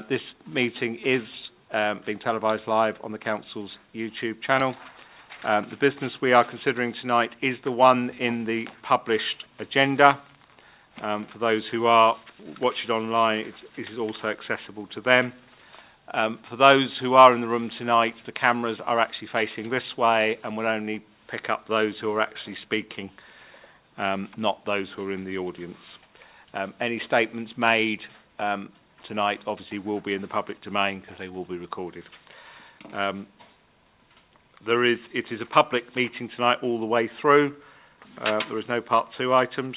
This meeting is being televised live on the Council's YouTube channel. The business we are considering tonight is the one in the published agenda. For those who are watching online, it is also accessible to them. For those who are in the room tonight, the cameras are actually facing this way and will only pick up those who are actually speaking, not those who are in the audience. Any statements made tonight obviously will be in the public domain because they will be recorded. It is a public meeting tonight all the way through. There is no part 2 items.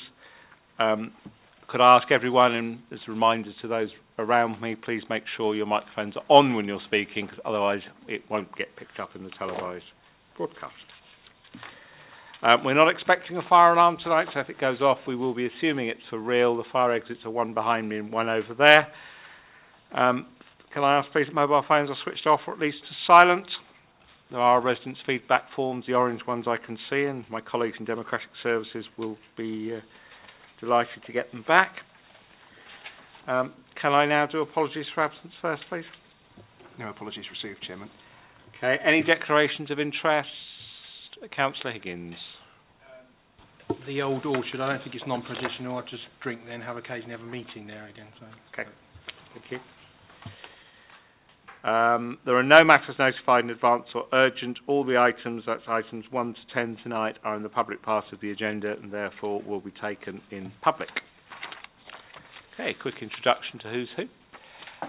Could I ask everyone, and as a reminder to those around me, please make sure your microphones are on when you're speaking, because otherwise it won't get picked up in the televised broadcast. We're not expecting a fire alarm tonight, so if it goes off, we will be assuming it's for real. The fire exits are one behind me and one over there. Can I ask please that mobile phones are switched off or at least to silent? There are residents' feedback forms, the orange ones I can see, and my colleagues in Democratic Services will be delighted to get them back. Can I now do apologies for absence first, please? No apologies received, Chairman. Okay. Any declarations of interest? Councillor Higgins. The old orchard, I don't think it's non-positional. I just drink there and have occasionally have a meeting there again. So. Okay. Thank you. There are no matters notified in advance or urgent. All the items, that's items 1 to 10 tonight, are in the public part of the agenda and therefore will be taken in public. Okay, quick introduction to who's who.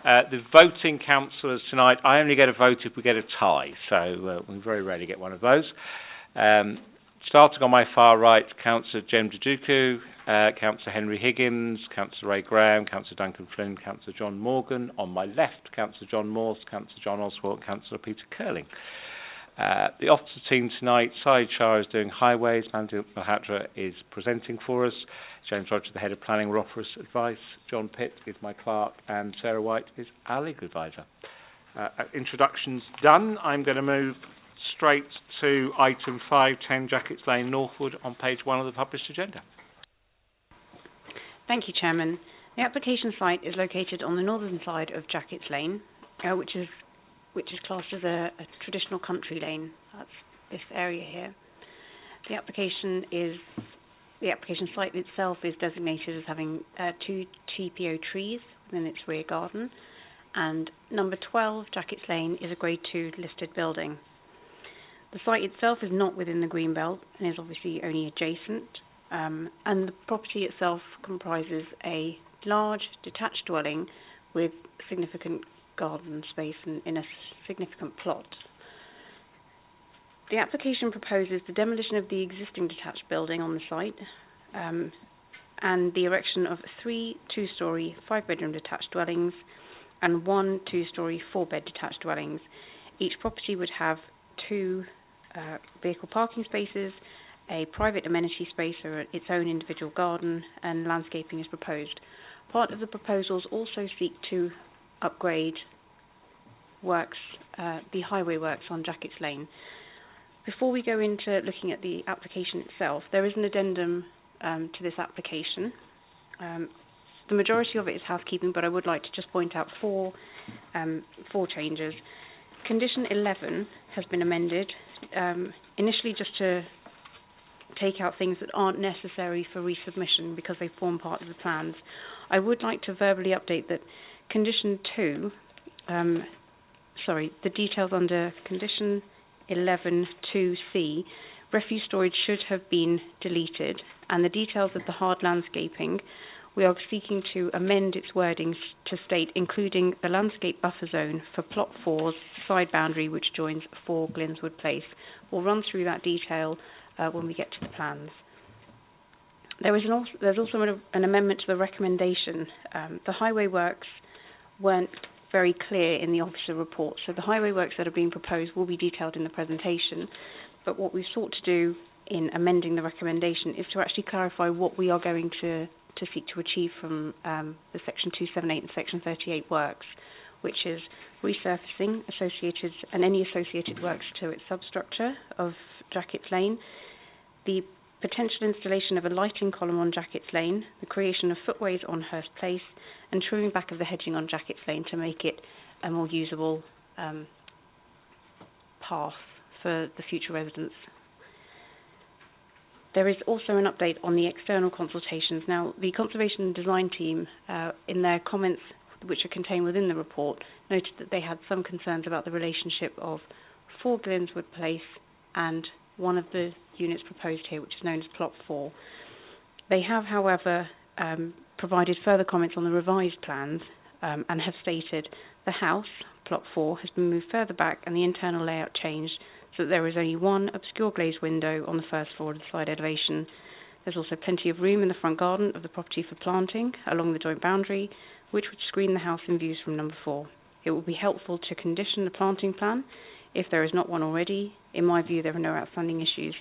The voting councillors tonight, I only get a vote if we get a tie, so we very rarely get one of those. Starting on my far right, Councillor Jem Duduku, Councillor Henry Higgins, Councillor Ray Graham, Councillor Duncan Flynn, Councillor John Morgan. On my left, Councillor John Morse, Councillor John Oswald, Councillor Peter Curling. The officer team tonight, Syed Shah is doing highways, Mandy Malhotra is presenting for us, James Rogers, the head of planning, will offer us advice, John Pitt is my clerk, and Sarah White is our legal advisor. Introductions done. I'm going to move straight to item 510 Jackets Lane Northwood on page 1 of the published agenda. Thank you, Chairman. The application site is located on the northern side of Jackets Lane, which is classed as a traditional country lane. That's this area here. The application site itself is designated as having 2 TPO trees within its rear garden, and number 12 Jackets Lane is a Grade 2 listed building. The site itself is not within the green belt and is obviously only adjacent, and the property itself comprises a large detached dwelling with significant garden space in a significant plot. The application proposes the demolition of the existing detached building on the site and the erection of 3 2-storey 5-bedroom detached dwellings and 1 2-storey 4-bed detached dwellings. Each property would have 2 vehicle parking spaces, a private amenity space or its own individual garden, and landscaping is proposed. Part of the proposals also seek to upgrade works, the highway works on Jackets Lane. Before we go into looking at the application itself, there is an addendum to this application. The majority of it is housekeeping, but I would like to just point out 4 changes. Condition 11 has been amended, initially just to take out things that aren't necessary for resubmission because they form part of the plans. I would like to verbally update that condition 2, the details under condition 11 2C, refuse storage should have been deleted, and the details of the hard landscaping, we are seeking to amend its wording to state including the landscape buffer zone for plot 4's side boundary which joins 4 Glinswood Place. We'll run through that detail when we get to the plans. There's also an amendment to the recommendation. The highway works weren't very clear in the officer report, so the highway works that are being proposed will be detailed in the presentation, but what we've sought to do in amending the recommendation is to actually clarify what we are going to seek to achieve from the Section 278 and Section 38 works, which is resurfacing associated and any associated works to its substructure of Jackets Lane, the potential installation of a lighting column on Jackets Lane, the creation of footways on Hurst Place, and trimming back of the hedging on Jackets Lane to make it a more usable path for the future residents. There is also an update on the external consultations. Now, the Conservation and Design team, in their comments which are contained within the report, noted that they had some concerns about the relationship of 4 Glinswood Place and one of the units proposed here, which is known as Plot 4. They have, however, provided further comments on the revised plans and have stated the house, Plot 4, has been moved further back and the internal layout changed so that there is only one obscure glazed window on the first floor of the side elevation. There's also plenty of room in the front garden of the property for planting along the joint boundary, which would screen the house in views from number 4. It will be helpful to condition the planting plan if there is not one already. In my view, there are no outstanding issues.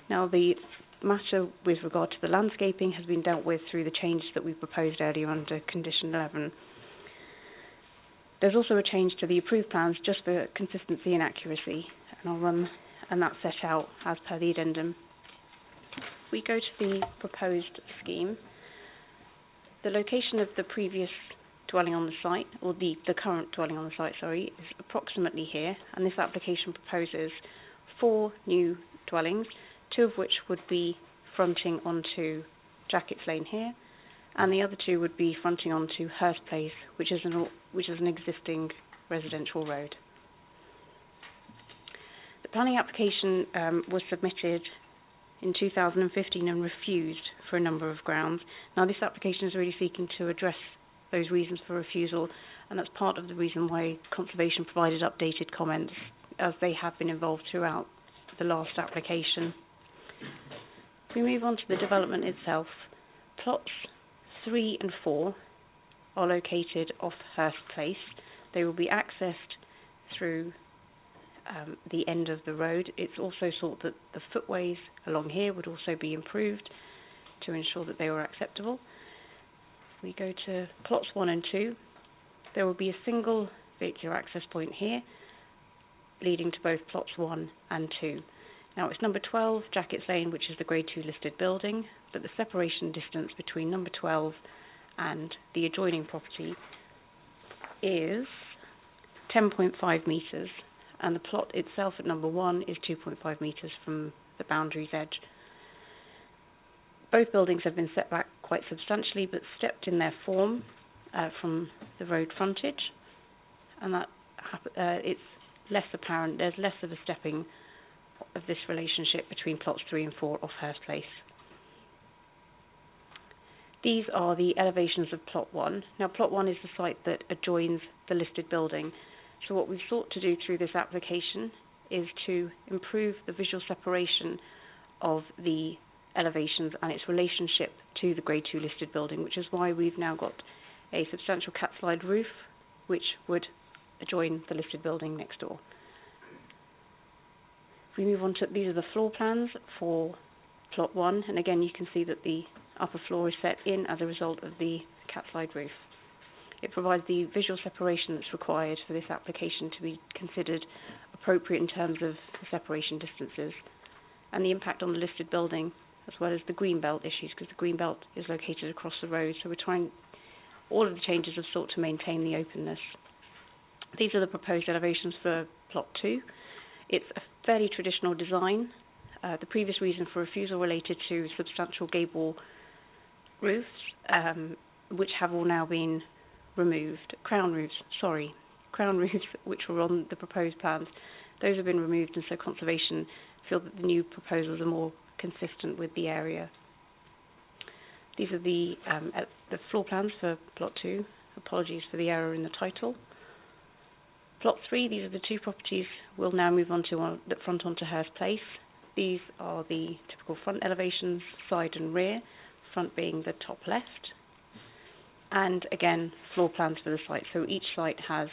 Now, the matter with regard to the landscaping has been dealt with through the changes that we proposed earlier under Condition 11. There's also a change to the approved plans just for consistency and accuracy, and that's set out as per the addendum. If we go to the proposed scheme, the location of the previous dwelling on the site, or the current dwelling on the site, is approximately here, and this application proposes 4 new dwellings, 2 of which would be fronting onto Jackets Lane here, and the other 2 would be fronting onto Hurst Place, which is an existing residential road. The planning application was submitted in 2015 and refused for a number of grounds. Now, this application is really seeking to address those reasons for refusal, and that's part of the reason why Conservation provided updated comments, as they have been involved throughout the last application. If we move on to the development itself, plots 3 and 4 are located off Hurst Place. They will be accessed through the end of the road. It's also thought that the footways along here would also be improved to ensure that they were acceptable. If we go to plots 1 and 2, there will be a single vehicular access point here, leading to both plots 1 and 2. Now, it's number 12, Jackets Lane, which is the Grade 2 listed building, but the separation distance between number 12 and the adjoining property is 10.5 metres, and the plot itself at number 1 is 2.5 metres from the boundary's edge. Both buildings have been set back quite substantially, but stepped in their form from the road frontage, and that it's less apparent. There's less of a stepping of this relationship between plots 3 and 4 off Hurst Place. These are the elevations of plot 1. Now, plot 1 is the site that adjoins the listed building. So what we've sought to do through this application is to improve the visual separation of the elevations and its relationship to the Grade 2 listed building, which is why we've now got a substantial cat-slide roof which would adjoin the listed building next door. If we move on to, these are the floor plans for plot 1, and again you can see that the upper floor is set in as a result of the cat-slide roof. It provides the visual separation that's required for this application to be considered appropriate in terms of the separation distances and the impact on the listed building, as well as the green belt issues, because the green belt is located across the road. So all of the changes have sought to maintain the openness. These are the proposed elevations for plot 2. It's a fairly traditional design. The previous reason for refusal related to substantial gable roofs, which have all now been removed. Crown roofs, which were on the proposed plans, those have been removed, and so Conservation feel that the new proposals are more consistent with the area. These are the floor plans for plot 2. Apologies for the error in the title. Plot 3, these are the 2 properties we'll now move on to that front onto Hurst Place. These are the typical front elevations, side and rear, front being the top left. And again, floor plans for the site. So each site has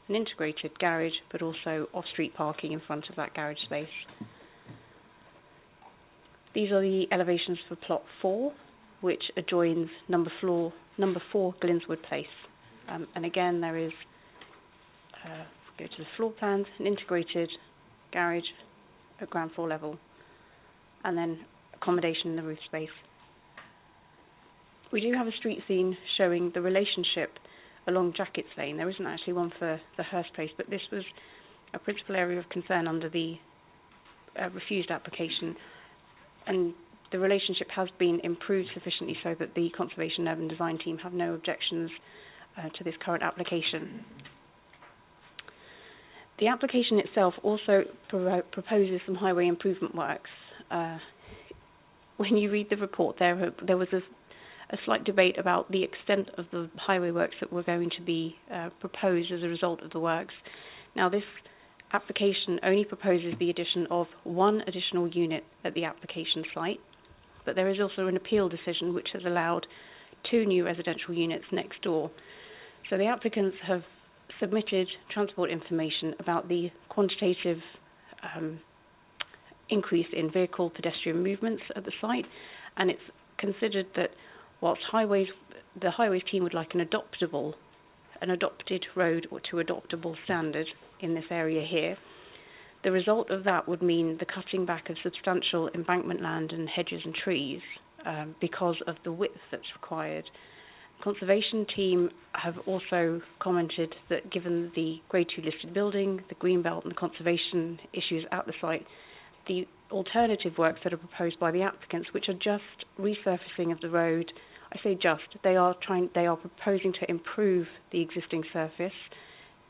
an integrated garage, but also off-street parking in front of that garage space. These are the elevations for plot 4, which adjoins number 4 Glinswood Place. And again, there is, go to the floor plans, an integrated garage at ground floor level, and then accommodation in the roof space. We do have a street scene showing the relationship along Jackets Lane. There isn't actually one for the Hurst Place, but this was a principal area of concern under the refused application, and the relationship has been improved sufficiently so that the Conservation and Urban Design team have no objections to this current application. The application itself also proposes some highway improvement works. When you read the report, there was a slight debate about the extent of the highway works that were going to be proposed as a result of the works. Now, this application only proposes the addition of one additional unit at the application site, but there is also an appeal decision which has allowed 2 new residential units next door. So the applicants have submitted transport information about the quantitative increase in vehicle pedestrian movements at the site, and it's considered that whilst the highways team would like an adopted road or to adoptable standard in this area here, the result of that would mean the cutting back of substantial embankment land and hedges and trees because of the width that's required. Conservation team have also commented that given the Grade 2 listed building, the green belt and the conservation issues at the site, the alternative works that are proposed by the applicants, which are just resurfacing of the road, I say just, they are proposing to improve the existing surface,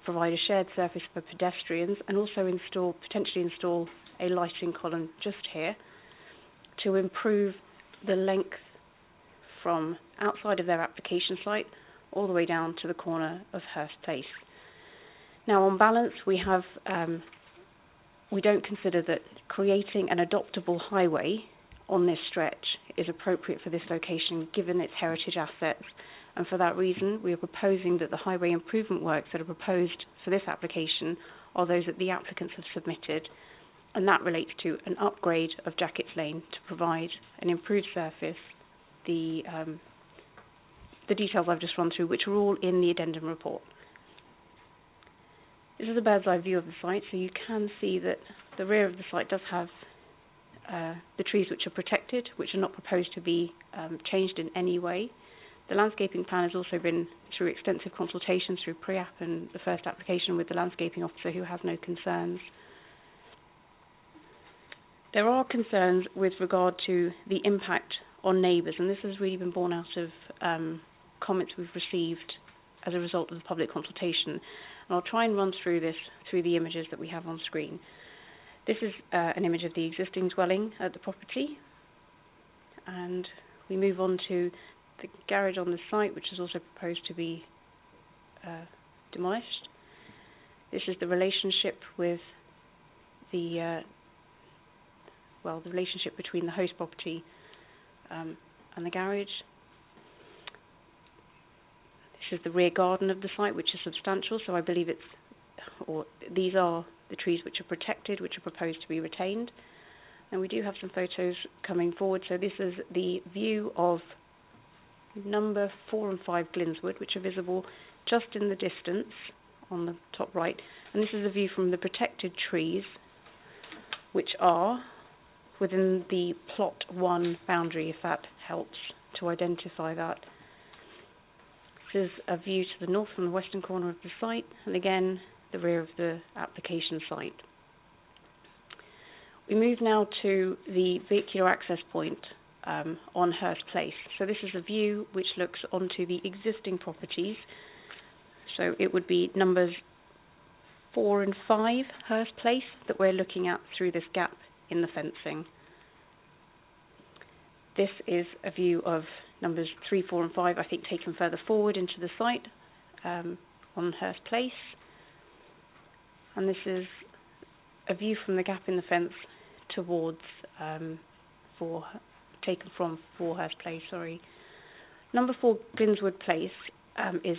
provide a shared surface for pedestrians, and also potentially install a lighting column just here to improve the length from outside of their application site all the way down to the corner of Hurst Place. Now, on balance, we don't consider that creating an adoptable highway on this stretch is appropriate for this location given its heritage assets, and for that reason we are proposing that the highway improvement works that are proposed for this application are those that the applicants have submitted, and that relates to an upgrade of Jackets Lane to provide an improved surface, the details I've just run through, which are all in the addendum report. This is a bird's eye view of the site, so you can see that the rear of the site does have the trees which are protected, which are not proposed to be changed in any way. The landscaping plan has also been through extensive consultations through pre-app and the first application with the landscaping officer, who has no concerns. There are concerns with regard to the impact on neighbours, and this has really been borne out of comments we've received as a result of the public consultation. And I'll try and run through this through the images that we have on screen. This is an image of the existing dwelling at the property, and we move on to the garage on the site, which is also proposed to be demolished. This is the relationship with the relationship between the host property and the garage. This is the rear garden of the site, which is substantial, so I believe these are the trees which are protected, which are proposed to be retained. And we do have some photos coming forward. So this is the view of number 4 and 5 Glinswood, which are visible just in the distance on the top right. And this is a view from the protected trees, which are within the plot 1 boundary, if that helps to identify that. This is a view to the north from the western corner of the site, and again the rear of the application site. We move now to the vehicular access point on Hurst Place. So this is a view which looks onto the existing properties. So it would be numbers 4 and 5 Hurst Place that we're looking at through this gap in the fencing. This is a view of numbers 3, 4 and 5, I think taken further forward into the site on Hurst Place. And this is a view from the gap in the fence towards taken from 4 Hurst Place, sorry. Number 4 Glinswood Place is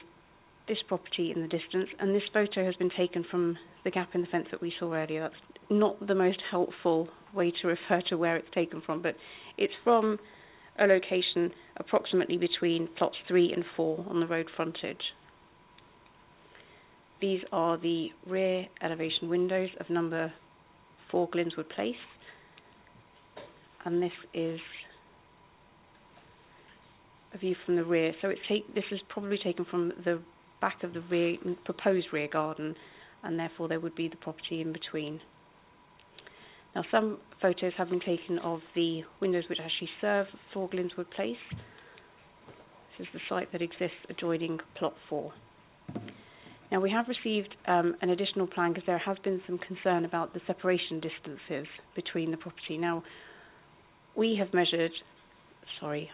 this property in the distance, and this photo has been taken from the gap in the fence that we saw earlier. That's not the most helpful way to refer to where it's taken from, but it's from a location approximately between plots 3 and 4 on the road frontage. These are the rear elevation windows of number 4 Glinswood Place, and this is a view from the rear. So this is probably taken from the back of the proposed rear garden, and therefore there would be the property in between. Now, some photos have been taken of the windows which actually serve 4 Glimswood Place. This is the site that exists adjoining plot 4. Now, we have received an additional plan because there has been some concern about the separation distances between the property. Now, we have measured, the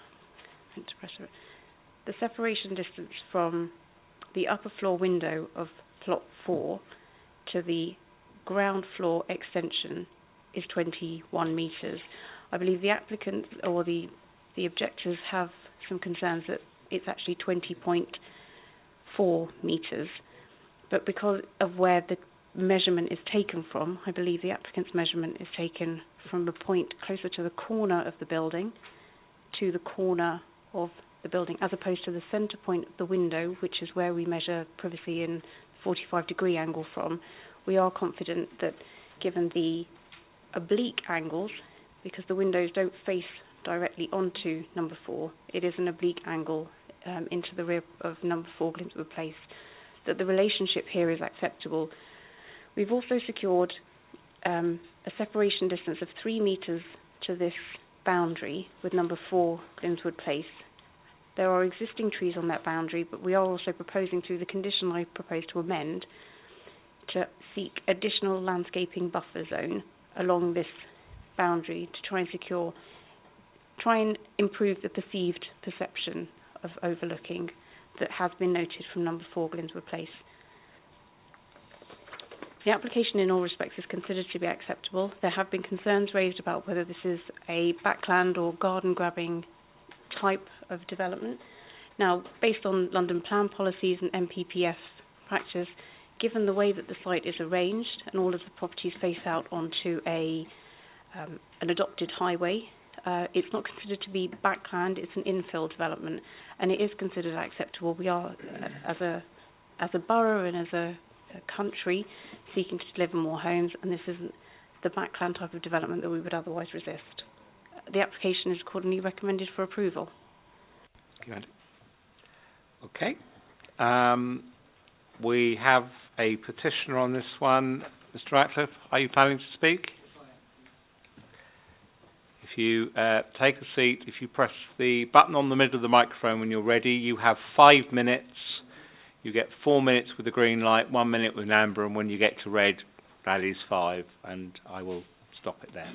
separation distance from the upper floor window of plot 4 to the ground floor extension is 21 metres. I believe the applicants or the objectors have some concerns that it's actually 20.4 metres. But because of where the measurement is taken from, I believe the applicant's measurement is taken from a point closer to the corner of the building to the corner of the building, as opposed to the centre point of the window, which is where we measure privacy in 45-degree angle from. We are confident that given the oblique angles, because the windows don't face directly onto number 4, it is an oblique angle into the rear of number 4 Glimswood Place, that the relationship here is acceptable. We've also secured a separation distance of 3 metres to this boundary with number 4 Glimswood Place. There are existing trees on that boundary, but we are also proposing, through the condition I propose to amend, to seek additional landscaping buffer zone along this boundary to try and improve the perceived perception of overlooking that has been noted from number 4 Glimswood Place. The application in all respects is considered to be acceptable. There have been concerns raised about whether this is a backland or garden grabbing type of development. Now, based on London plan policies and MPPF practice, given the way that the site is arranged and all of the properties face out onto an adopted highway, it's not considered to be backland, it's an infill development, and it is considered acceptable. We are, as a borough and as a country, seeking to deliver more homes, and this isn't the backland type of development that we would otherwise resist. The application is accordingly recommended for approval. Good. Okay. We have a petitioner on this one. Mr. Ratcliffe, are you planning to speak? If you take a seat, if you press the button on the middle of the microphone when you're ready, you have 5 minutes. You get 4 minutes with the green light, 1 minute with an amber, and when you get to red, that is 5, and I will stop it there.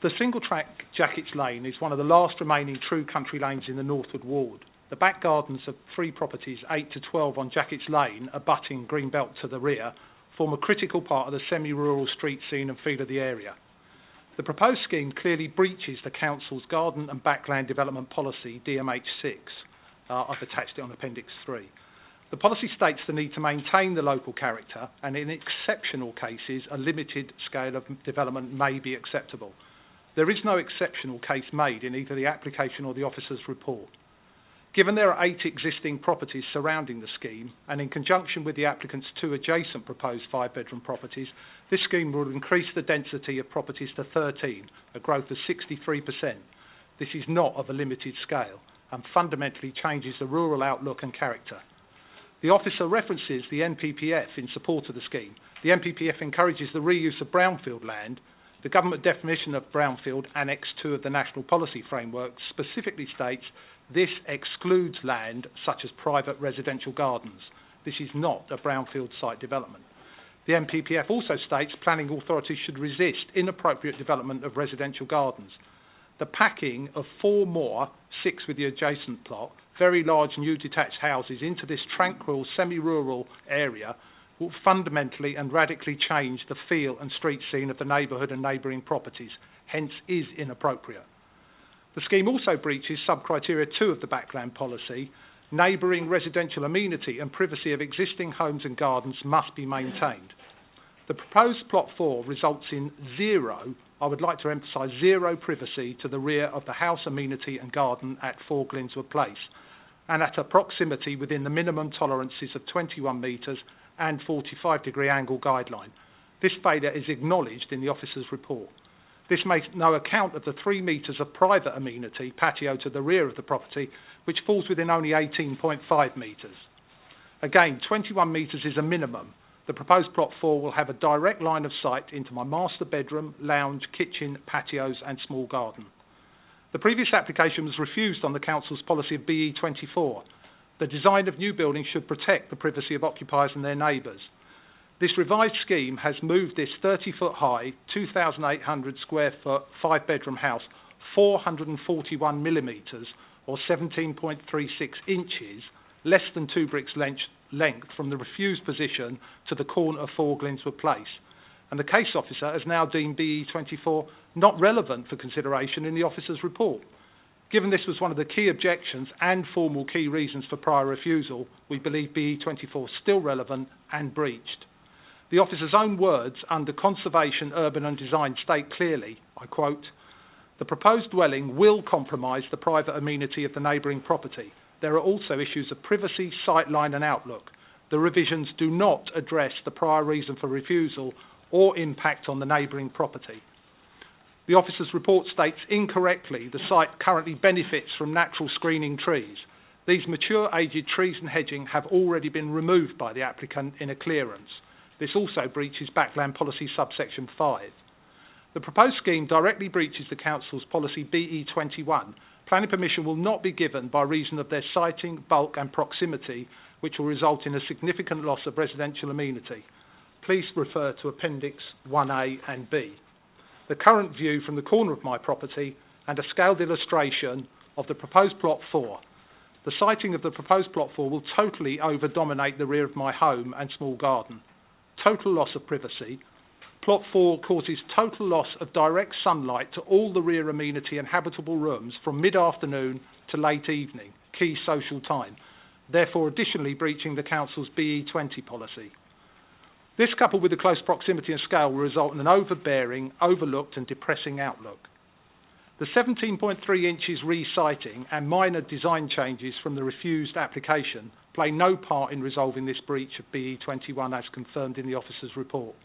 The single-track Jackets Lane is one of the last remaining true country lanes in the Northwood Ward. The back gardens of 3 properties, 8 to 12 on Jackets Lane, abutting Greenbelt to the rear, form a critical part of the semi-rural street scene and feel of the area. The proposed scheme clearly breaches the Council's Garden and Backland Development Policy, DMH6. I've attached it on Appendix 3. The policy states the need to maintain the local character, and in exceptional cases, a limited scale of development may be acceptable. There is no exceptional case made in either the application or the officer's report. Given there are 8 existing properties surrounding the scheme, and in conjunction with the applicant's 2 adjacent proposed 5-bedroom properties, this scheme will increase the density of properties to 13, a growth of 63%. This is not of a limited scale, and fundamentally changes the rural outlook and character. The officer references the NPPF in support of the scheme. The NPPF encourages the reuse of brownfield land. The government definition of brownfield, Annex 2 of the National Policy Framework, specifically states this excludes land such as private residential gardens. This is not a brownfield site development. The NPPF also states planning authorities should resist inappropriate development of residential gardens. The packing of 4 more, 6 with the adjacent plot, very large new detached houses into this tranquil semi-rural area will fundamentally and radically change the feel and street scene of the neighbourhood and neighbouring properties, hence is inappropriate. The scheme also breaches sub-criteria 2 of the backland policy. Neighbouring residential amenity and privacy of existing homes and gardens must be maintained. The proposed plot 4 results in zero, I would like to emphasise zero privacy to the rear of the house amenity and garden at 4 Glinswood Place, and at a proximity within the minimum tolerances of 21 metres and 45-degree angle guideline. This failure is acknowledged in the officer's report. This makes no account of the 3 metres of private amenity patio to the rear of the property, which falls within only 18.5 metres. Again, 21 metres is a minimum. The proposed plot 4 will have a direct line of sight into my master bedroom, lounge, kitchen, patios and small garden. The previous application was refused on the Council's policy of BE24. The design of new buildings should protect the privacy of occupiers and their neighbours. This revised scheme has moved this 30-foot high, 2,800 square foot, 5-bedroom house 441 millimetres or 17.36 inches, less than 2 bricks length from the refused position to the corner of 4 Glinswood Place. And the case officer has now deemed BE24 not relevant for consideration in the officer's report. Given this was one of the key objections and formal key reasons for prior refusal, we believe BE24 is still relevant and breached. The officer's own words under Conservation, Urban and Design state clearly, I quote, "The proposed dwelling will compromise the private amenity of the neighbouring property. There are also issues of privacy, sightline and outlook. The revisions do not address the prior reason for refusal or impact on the neighbouring property." The officer's report states incorrectly the site currently benefits from natural screening trees. These mature aged trees and hedging have already been removed by the applicant in a clearance. This also breaches Backland Policy subsection 5. The proposed scheme directly breaches the Council's policy BE21. Planning permission will not be given by reason of their siting, bulk and proximity, which will result in a significant loss of residential amenity. Please refer to Appendix 1A and B. The current view from the corner of my property and a scaled illustration of the proposed plot 4. The siting of the proposed plot 4 will totally over-dominate the rear of my home and small garden. Total loss of privacy. Plot 4 causes total loss of direct sunlight to all the rear amenity and habitable rooms from mid-afternoon to late evening, key social time, therefore additionally breaching the Council's BE20 policy. This, coupled with the close proximity and scale, will result in an overbearing, overlooked and depressing outlook. The 17.3 inches re-siting and minor design changes from the refused application play no part in resolving this breach of BE21 as confirmed in the officer's report.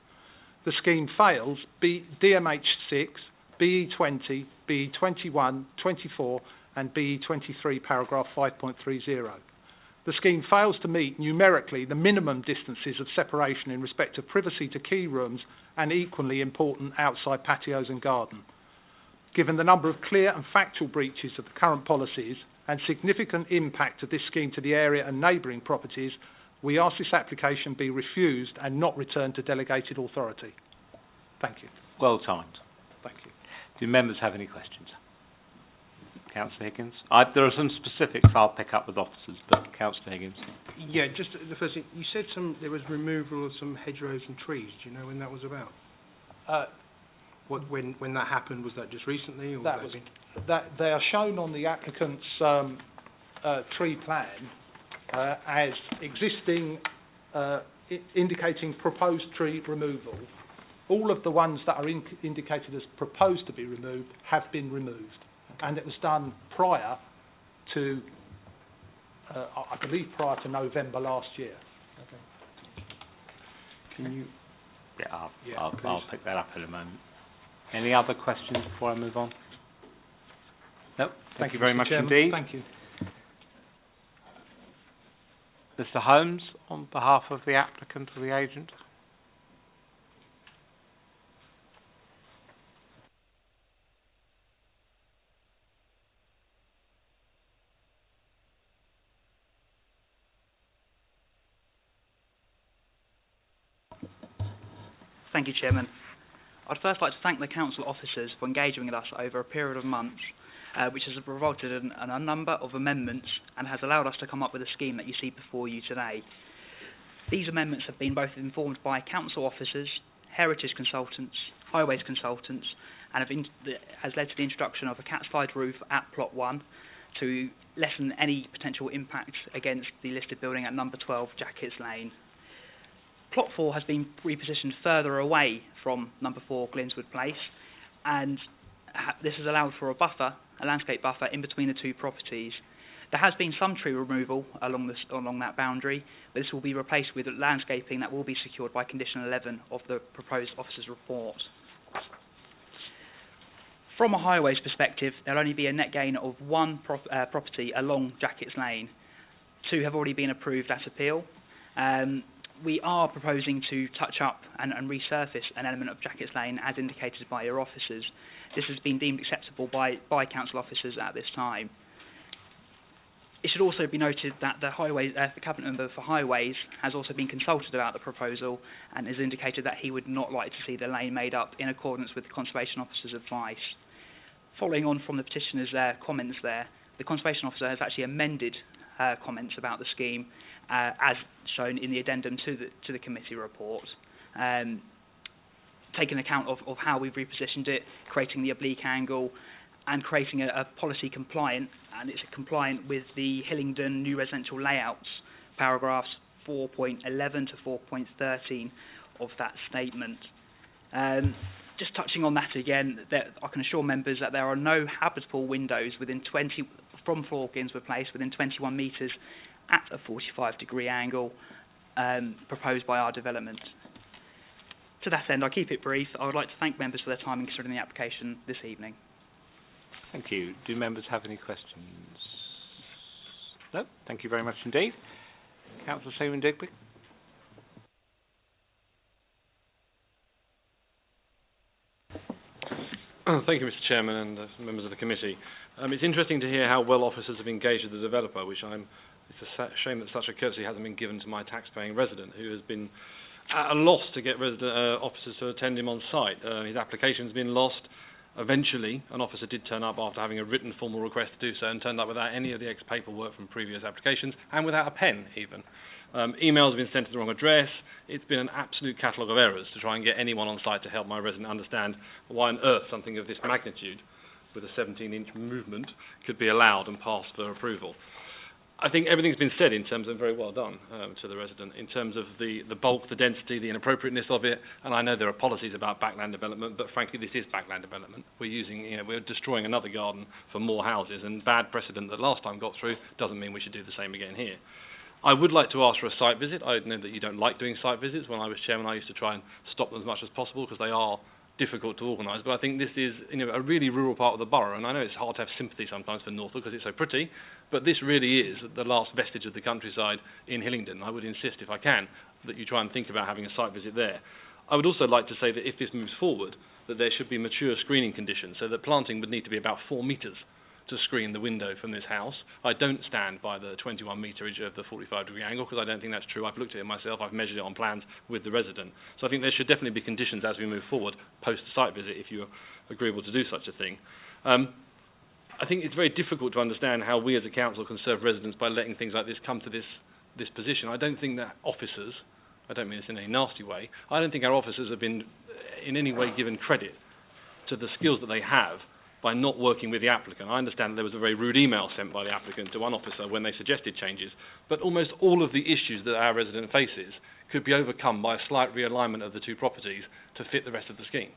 The scheme fails DMH6, BE20, BE21, 24 and BE23 paragraph 5.30. The scheme fails to meet numerically the minimum distances of separation in respect of privacy to key rooms and equally important outside patios and garden. Given the number of clear and factual breaches of the current policies and significant impact of this scheme to the area and neighbouring properties, we ask this application be refused and not returned to delegated authority. Thank you. Well timed. Thank you. Do members have any questions? Councillor Higgins? There are some specifics I'll pick up with officers, but Councillor Higgins. Yeah, just the first thing, you said there was removal of some hedgerows and trees. Do you know when that was about? When that happened, was that just recently? Or they are shown on the applicant's tree plan as existing, indicating proposed tree removal. All of the ones that are indicated as proposed to be removed have been removed, and it was done prior to, I believe, prior to November last year. Okay. Can you? Yeah, I'll pick that up in a moment. Any other questions before I move on? No. Thank you very much indeed. Thank you. Mr. Holmes, on behalf of the applicant or the agent. Thank you, Chairman. I'd first like to thank the Council officers for engaging with us over a period of months, which has resulted in a number of amendments and has allowed us to come up with a scheme that you see before you today. These amendments have been both informed by Council officers, heritage consultants, highways consultants, and has led to the introduction of a cat-slide roof at Plot 1 to lessen any potential impact against the listed building at number 12 Jackets Lane. Plot 4 has been repositioned further away from number 4 Glynswood Place, and this has allowed for a landscape buffer in between the two properties. There has been some tree removal along that boundary, but this will be replaced with landscaping that will be secured by condition 11 of the proposed officer's report. From a highways perspective, there will only be a net gain of one property along Jackets Lane. 2 have already been approved at appeal. We are proposing to touch up and resurface an element of Jackets Lane as indicated by your officers. This has been deemed acceptable by council officers at this time. It should also be noted that the cabinet member for highways has also been consulted about the proposal and has indicated that he would not like to see the lane made up in accordance with the conservation officer's advice. Following on from the petitioner's comments there, the conservation officer has actually amended comments about the scheme as shown in the addendum to the committee report, taking account of how we've repositioned it, creating the oblique angle, and creating a policy compliant, and it's compliant with the Hillingdon New Residential Layouts, paragraphs 4.11 to 4.13 of that statement. Just touching on that again, I can assure members that there are no habitable windows from 4 Glynswood Place within 21 metres at a 45-degree angle proposed by our development. To that end, I'll keep it brief. I would like to thank members for their time in considering the application this evening. Thank you. Do members have any questions? No? Thank you very much indeed. Councillor Stephen Digby. Thank you, Mr. Chairman, and members of the committee. It's interesting to hear how well officers have engaged with the developer, it's a shame that such a courtesy hasn't been given to my tax-paying resident, who has been at a loss to get officers to attend him on site. His application's been lost. Eventually, an officer did turn up after having a written formal request to do so, and turned up without any of the paperwork from previous applications, and without a pen even. Emails have been sent to the wrong address. It's been an absolute catalogue of errors to try and get anyone on site to help my resident understand why on earth something of this magnitude, with a 17-inch movement, could be allowed and passed for approval. I think everything's been said in terms of very well done to the resident, in terms of the bulk, the density, the inappropriateness of it, and I know there are policies about backland development, but frankly this is backland development. We're destroying another garden for more houses, and bad precedent that last time got through doesn't mean we should do the same again here. I would like to ask for a site visit. I know that you don't like doing site visits. When I was chairman, I used to try and stop them as much as possible because they are difficult to organise, but I think this is a really rural part of the borough, and I know it's hard to have sympathy sometimes for Norfolk because it's so pretty, but this really is the last vestige of the countryside in Hillingdon. I would insist, if I can, that you try and think about having a site visit there. I would also like to say that if this moves forward, that there should be mature screening conditions, so that planting would need to be about 4 metres to screen the window from this house. I don't stand by the 21 meterage of the 45-degree angle because I don't think that's true. I've looked at it myself. I've measured it on plans with the resident. So I think there should definitely be conditions as we move forward post the site visit if you're agreeable to do such a thing. I think it's very difficult to understand how we as a council can serve residents by letting things like this come to this position. I don't think that officers, I don't mean this in any nasty way, I don't think our officers have been in any way given credit to the skills that they have by not working with the applicant. I understand that there was a very rude email sent by the applicant to one officer when they suggested changes, but almost all of the issues that our resident faces could be overcome by a slight realignment of the two properties to fit the rest of the scheme.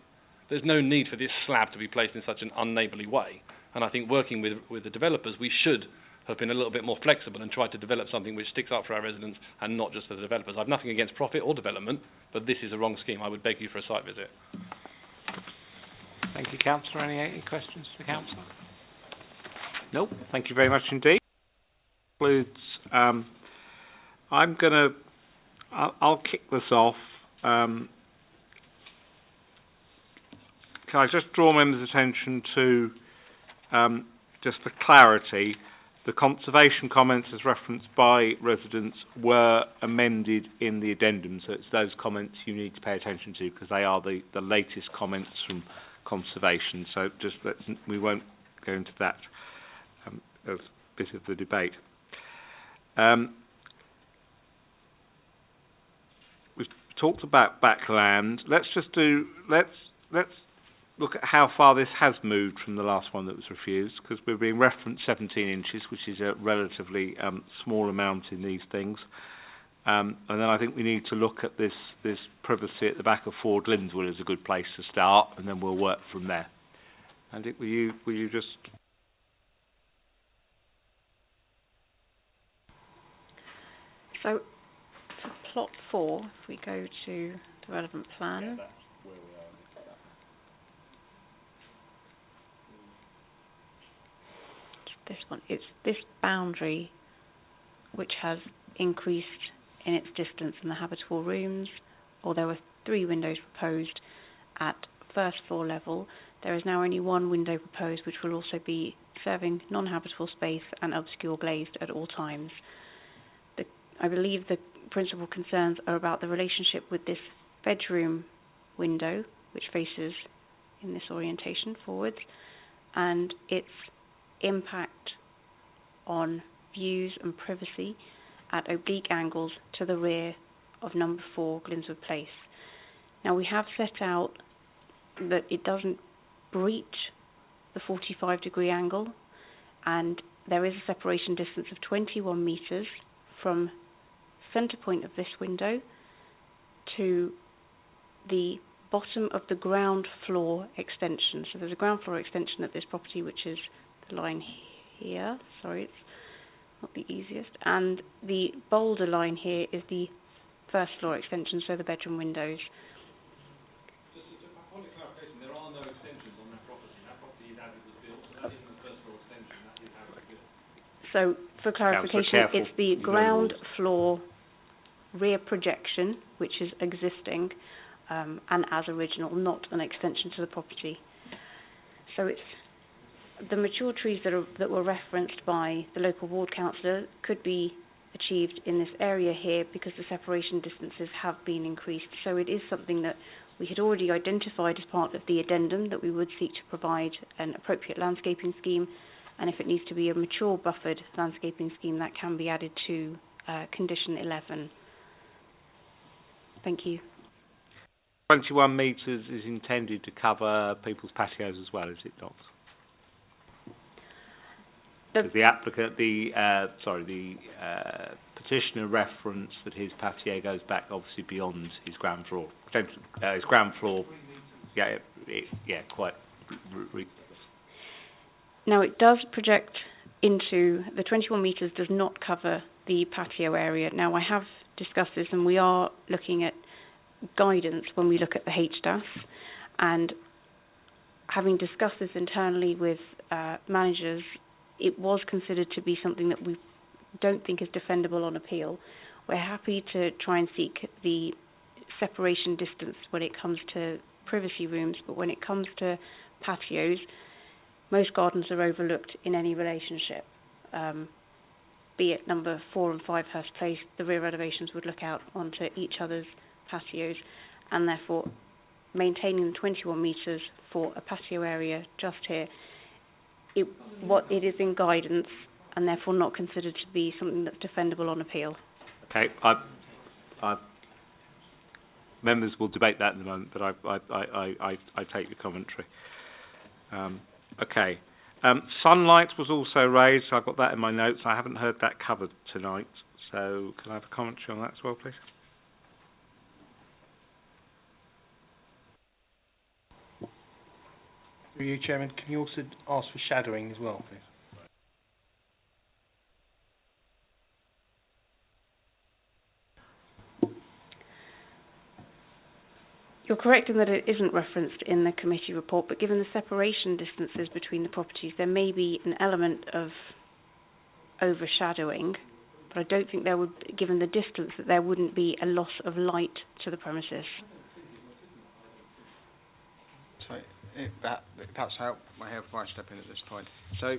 There's no need for this slab to be placed in such an unneighbourly way, and I think working with the developers, we should have been a little bit more flexible and tried to develop something which sticks up for our residents and not just for the developers. I've nothing against profit or development, but this is a wrong scheme. I would beg you for a site visit. Thank you, Councillor. Any questions for the Councillor? No. Thank you very much indeed. I'll kick this off. Can I just draw members' attention to, just for clarity, the conservation comments as referenced by residents were amended in the addendum, so it's those comments you need to pay attention to because they are the latest comments from conservation, so we won't go into that as a bit of the debate. We've talked about backland. Let's look at how far this has moved from the last one that was refused, because we're being referenced 17 inches, which is a relatively small amount in these things. And then I think we need to look at this privacy at the back of Ford Linswood as a good place to start, and then we'll work from there. And will you just... So, for plot 4, if we go to the relevant plan, this one, it's this boundary which has increased in its distance from the habitable rooms, or there were 3 windows proposed at first floor level. There is now only 1 window proposed, which will also be serving non-habitable space and obscure glazed at all times. I believe the principal concerns are about the relationship with this bedroom window, which faces in this orientation forwards, and its impact on views and privacy at oblique angles to the rear of number 4 Glinswood Place. Now, we have set out that it doesn't breach the 45-degree angle, and there is a separation distance of 21 metres from centre point of this window to the bottom of the ground floor extension. So there's a ground floor extension of this property, which is the line here. Sorry, it's not the easiest. And the bolder line here is the first floor extension, so the bedroom windows. Just a point of clarification, there are no extensions on that property. That property is as it was built, so that isn't the first floor extension, that is how it was built. So, for clarification, it's the ground floor rear projection, which is existing and as original, not an extension to the property. So it's the mature trees that were referenced by the local ward councillor could be achieved in this area here because the separation distances have been increased. So it is something that we had already identified as part of the addendum, that we would seek to provide an appropriate landscaping scheme, and if it needs to be a mature buffered landscaping scheme, that can be added to condition 11. Thank you. 21 metres is intended to cover people's patios as well, is it not? The applicant, the petitioner referenced that his patio goes back obviously beyond his ground floor. His ground floor, quite. Now it does project into the 21 metres does not cover the patio area. Now I have discussed this, and we are looking at guidance when we look at the HDAS, and having discussed this internally with managers, it was considered to be something that we don't think is defendable on appeal. We're happy to try and seek the separation distance when it comes to privacy rooms, but when it comes to patios, most gardens are overlooked in any relationship. Be it number 4 and 5 Hurst Place, the rear elevations would look out onto each other's patios, and therefore maintaining the 21 metres for a patio area just here, it is in guidance and therefore not considered to be something that's defendable on appeal. Okay, members will debate that in a moment, but I take your commentary. Okay. Sunlight was also raised. I've got that in my notes. I haven't heard that covered tonight. So can I have a commentary on that as well, please? Through you, Chairman, can you also ask for shadowing as well, please? You're correct in that it isn't referenced in the committee report, but given the separation distances between the properties, there may be an element of overshadowing, but I don't think there would, given the distance, that there wouldn't be a loss of light to the premises. So, perhaps I step in at this point. So,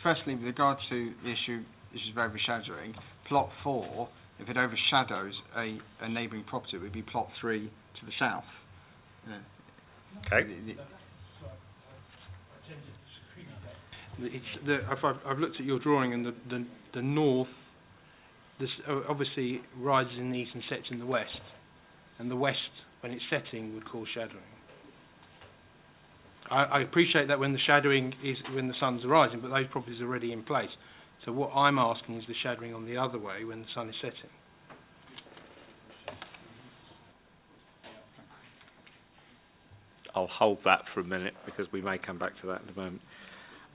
firstly, with regard to the issue of overshadowing, plot 4, if it overshadows a neighbouring property, it would be plot 3 to the south. Okay. I've looked at your drawing, and the north, this obviously rises in the east and sets in the west, and the west, when it's setting, would cause shadowing. I appreciate that when the shadowing is when the sun's rising, but those properties are already in place. So what I'm asking is the shadowing on the other way when the sun is setting. I'll hold that for a minute because we may come back to that in a moment.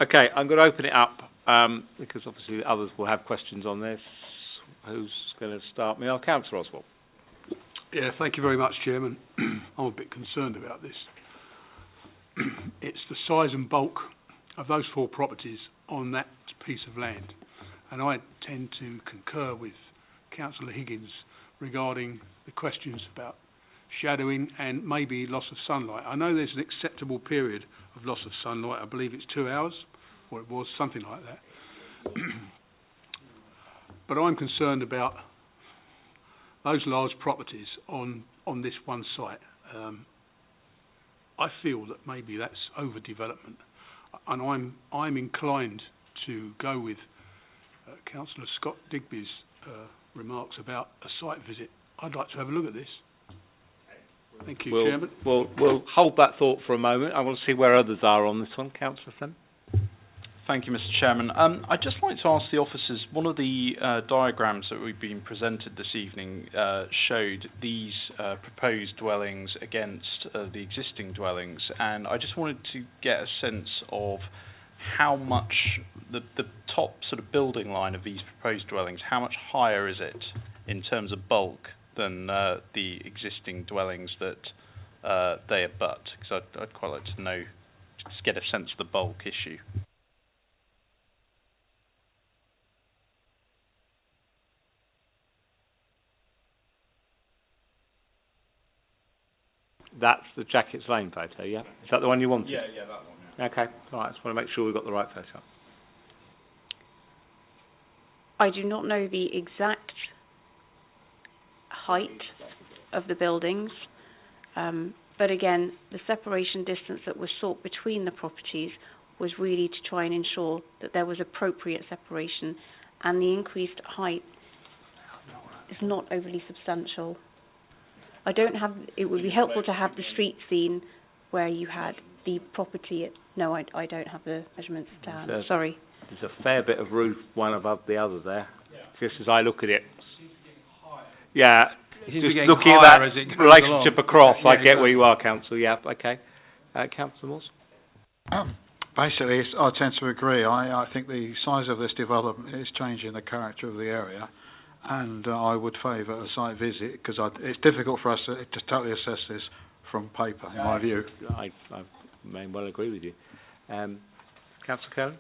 Okay, I'm going to open it up because obviously others will have questions on this. Who's going to start me? Councillor Oswald. Yeah, thank you very much, Chairman. I'm a bit concerned about this. It's the size and bulk of those 4 properties on that piece of land. And I tend to concur with Councillor Higgins regarding the questions about shadowing and maybe loss of sunlight. I know there's an acceptable period of loss of sunlight. I believe it's 2 hours, or it was something like that. But I'm concerned about those large properties on this one site. I feel that maybe that's overdevelopment, and I'm inclined to go with Councillor Scott Digby's remarks about a site visit. I'd like to have a look at this. Thank you, Chairman. We'll hold that thought for a moment. I want to see where others are on this one. Councillor Flynn. Thank you, Mr. Chairman. I'd just like to ask the officers, one of the diagrams that we've been presented this evening showed these proposed dwellings against the existing dwellings, and I just wanted to get a sense of how much the top sort of building line of these proposed dwellings, how much higher is it in terms of bulk than the existing dwellings that they abut? Because I'd quite like to know, just get a sense of the bulk issue. That's the Jackets Lane photo, yeah? Is that the one you wanted? Yeah, that one. Yeah. Okay, all right, just want to make sure we've got the right photo. I do not know the exact height of the buildings, but again, the separation distance that was sought between the properties was really to try and ensure that there was appropriate separation, and the increased height is not overly substantial. I don't have. It would be helpful to have the street scene where you had the property. No, I don't have the measurements down. Sorry. There's a fair bit of roof one above the other there. Just as I look at it. Yeah. Just looking at that relationship across, I get where you are, Council. Yeah. Okay. Councillor Morse. Basically, I tend to agree. I think the size of this development is changing the character of the area. And I would favour a site visit because it's difficult for us to totally assess this from paper, in my view. I may well agree with you. Councillor Kelly?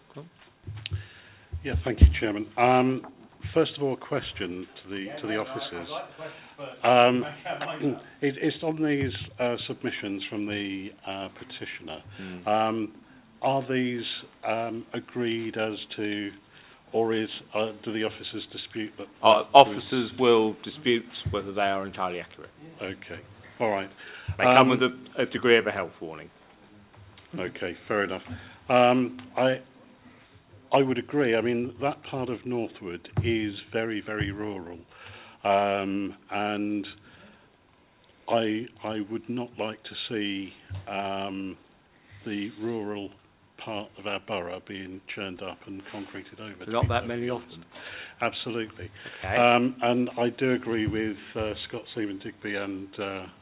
Yeah, thank you, Chairman. First of all, a question to the officers. It's on these submissions from the petitioner. Are these agreed as to, or do the officers dispute that? Officers will dispute whether they are entirely accurate. Okay, all right. They come with a degree of a health warning. Okay, fair enough. I would agree. I mean, that part of Northwood is very, very rural, and I would not like to see the rural part of our borough being churned up and concreted over. Not that many of them. Absolutely. Okay. And I do agree with Scott Stephen Digby and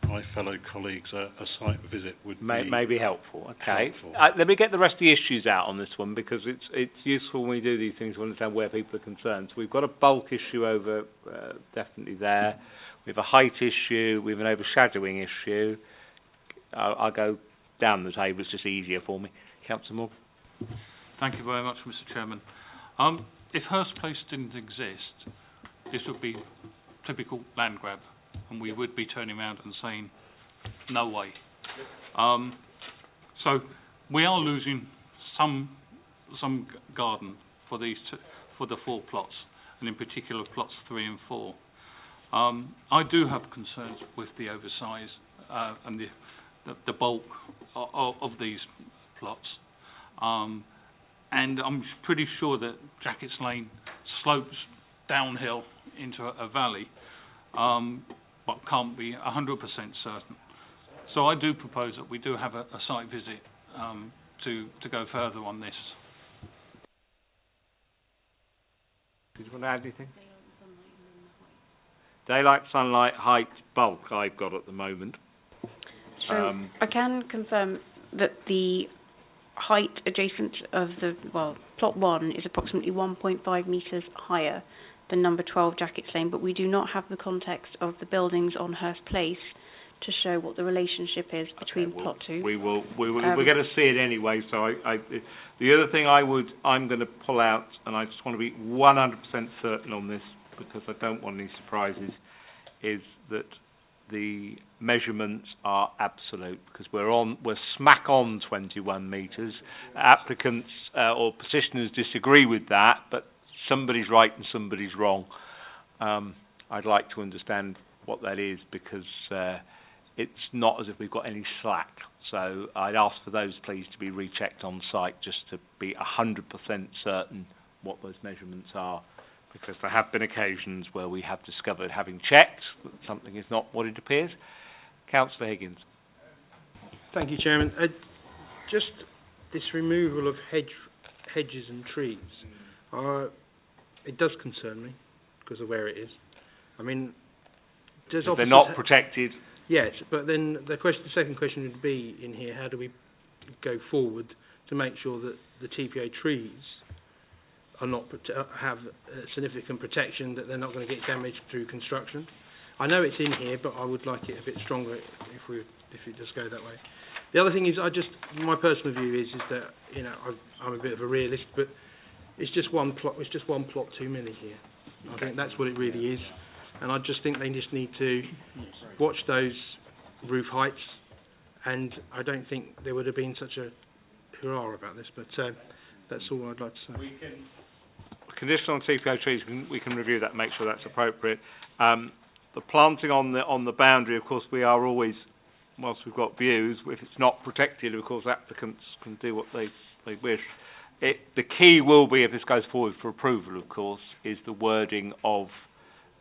my fellow colleagues. A site visit would be helpful. Okay. Helpful. Let me get the rest of the issues out on this one because it's useful when we do these things to understand where people are concerned. So we've got a bulk issue over definitely there. We have a height issue. We have an overshadowing issue. I'll go down the table. It's just easier for me. Councillor Moore. Thank you very much, Mr. Chairman. If Hurst Place didn't exist, this would be typical land grab, and we would be turning around and saying, no way. So we are losing some garden for these for the 4 plots, and in particular plots 3 and 4. I do have concerns with the oversize and the bulk of these plots, and I'm pretty sure that Jackets Lane slopes downhill into a valley, but can't be 100% certain. So I do propose that we do have a site visit to go further on this. Did you want to add anything? Daylight, sunlight, height, bulk I've got at the moment. So I can confirm that the height adjacent of plot 1 is approximately 1.5 metres higher than number 12 Jackets Lane, but we do not have the context of the buildings on Hurst Place to show what the relationship is between plot 2. We're going to see it anyway. So the other thing I'm going to pull out, and I just want to be 100% certain on this because I don't want any surprises, is that the measurements are absolute because we're smack on 21 metres. Applicants or petitioners disagree with that, but somebody's right and somebody's wrong. I'd like to understand what that is because it's not as if we've got any slack. So I'd ask for those please to be rechecked on site just to be 100% certain what those measurements are, because there have been occasions where we have discovered, having checked, that something is not what it appears. Councillor Higgins. Thank you, Chairman. Just this removal of hedges and trees, it does concern me because of where it is. I mean, if they're not protected. Yes, but then the second question would be in here: how do we go forward to make sure that the TPA trees are not have significant protection, that they're not going to get damaged through construction? I know it's in here, but I would like it a bit stronger if it does go that way. The other thing is, my personal view is that I'm a bit of a realist, but it's just one plot. It's just one plot too many here. I think that's what it really is, and I just think they just need to watch those roof heights. And I don't think there would have been such a hurrah about this, but that's all I'd like to say. Conditional on TPO trees, we can review that, make sure that's appropriate. The planting on the boundary, of course, we are always, whilst we've got views, if it's not protected, of course, applicants can do what they wish. The key will be, if this goes forward for approval, of course, is the wording of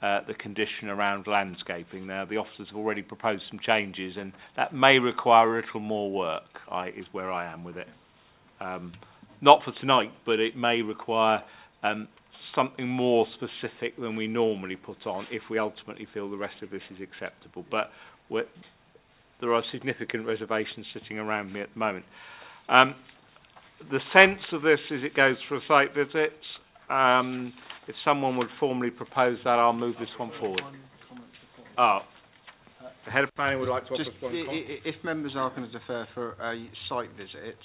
the condition around landscaping. Now, the officers have already proposed some changes, and that may require a little more work, is where I am with it. Not for tonight, but it may require something more specific than we normally put on if we ultimately feel the rest of this is acceptable. But there are significant reservations sitting around me at the moment. The sense of this is it goes for a site visit. If someone would formally propose that, I'll move this one forward. The head of planning would like to offer one comment. If members are going to defer for a site visit,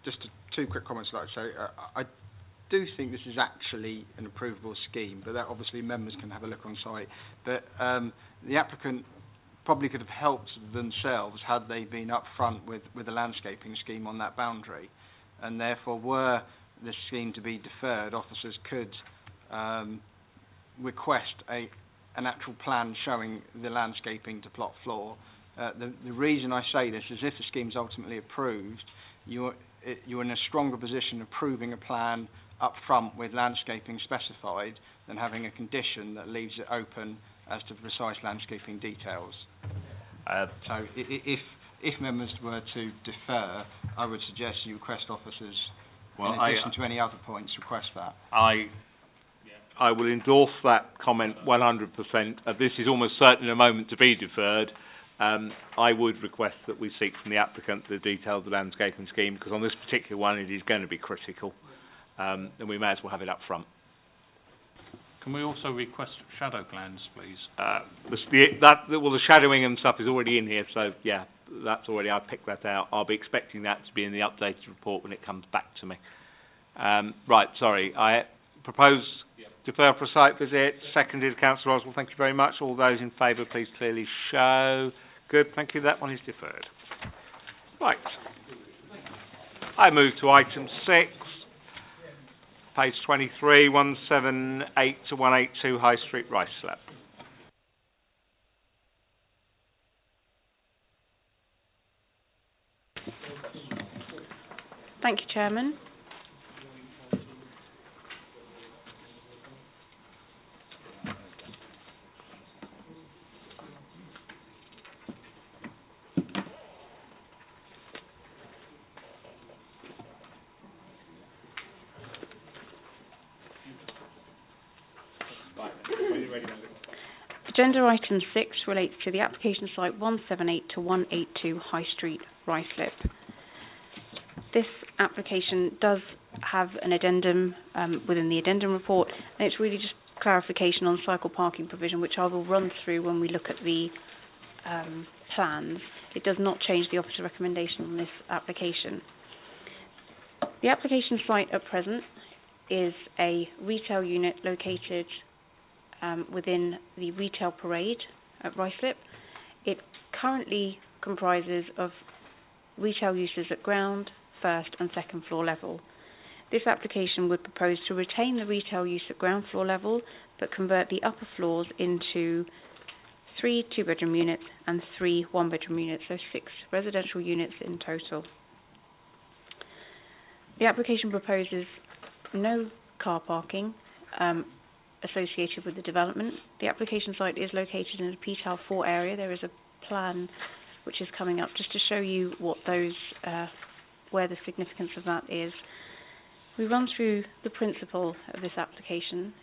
just two quick comments I'd like to say. I do think this is actually an approvable scheme, but that obviously members can have a look on site. But the applicant probably could have helped themselves had they been upfront with a landscaping scheme on that boundary, and therefore were the scheme to be deferred, officers could request an actual plan showing the landscaping to plot floor. The reason I say this is if the scheme is ultimately approved, you're in a stronger position of proving a plan up front with landscaping specified than having a condition that leaves it open as to precise landscaping details. So if members were to defer, I would suggest you request officers, in addition to any other points, request that. I will endorse that comment 100%. This is almost certainly a moment to be deferred. I would request that we seek from the applicant the details of the landscaping scheme, because on this particular one it is going to be critical, and we may as well have it up front. Can we also request shadow plans, please? The shadowing and stuff is already in here, so yeah, that's already, I picked that out. I'll be expecting that to be in the updated report when it comes back to me. Right, sorry, I propose defer for a site visit. Seconded, Councillor Oswald, thank you very much. All those in favour, please clearly show. Good, thank you, that one is deferred. Right, I move to item 6. Page 23, 178 to 182 High Street, Ruislip. Thank you, Chairman. Agenda item 6 relates to the application site 178 to 182 High Street, Ruislip. This application does have an addendum within the addendum report, and it's really just clarification on cycle parking provision, which I will run through when we look at the plans. It does not change the officer recommendation on this application. The application site at present is a retail unit located within the retail parade at Ruislip. It currently comprises of retail uses at ground, first and second floor level. This application would propose to retain the retail use at ground floor level, but convert the upper floors into 3 two-bedroom units and 3 one-bedroom units, so 6 residential units in total. The application proposes no car parking associated with the development. The application site is located in a PTAL 4 area. There is a plan which is coming up just to show you what those, where the significance of that is. We run through the principle of this application.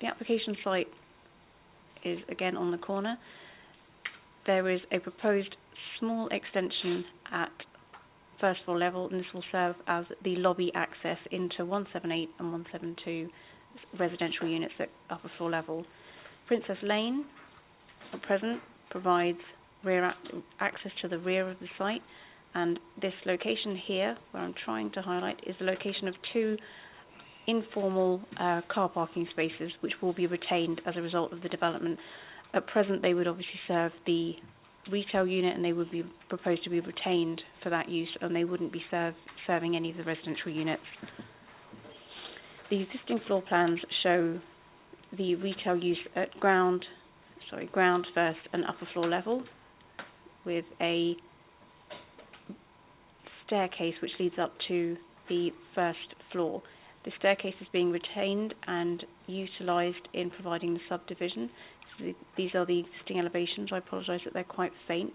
The application site is again on the corner. There is a proposed small extension at first floor level, and this will serve as the lobby access into 178 and 172 residential units at upper floor level. Princess Lane at present provides rear access to the rear of the site, and this location here, where I'm trying to highlight, is the location of 2 informal car parking spaces which will be retained as a result of the development. At present they would obviously serve the retail unit, and they would be proposed to be retained for that use, and they wouldn't be serving any of the residential units. The existing floor plans show the retail use at ground, first and upper floor level, with a staircase which leads up to the first floor. The staircase is being retained and utilised in providing the subdivision. So these are the existing elevations. I apologise that they're quite faint,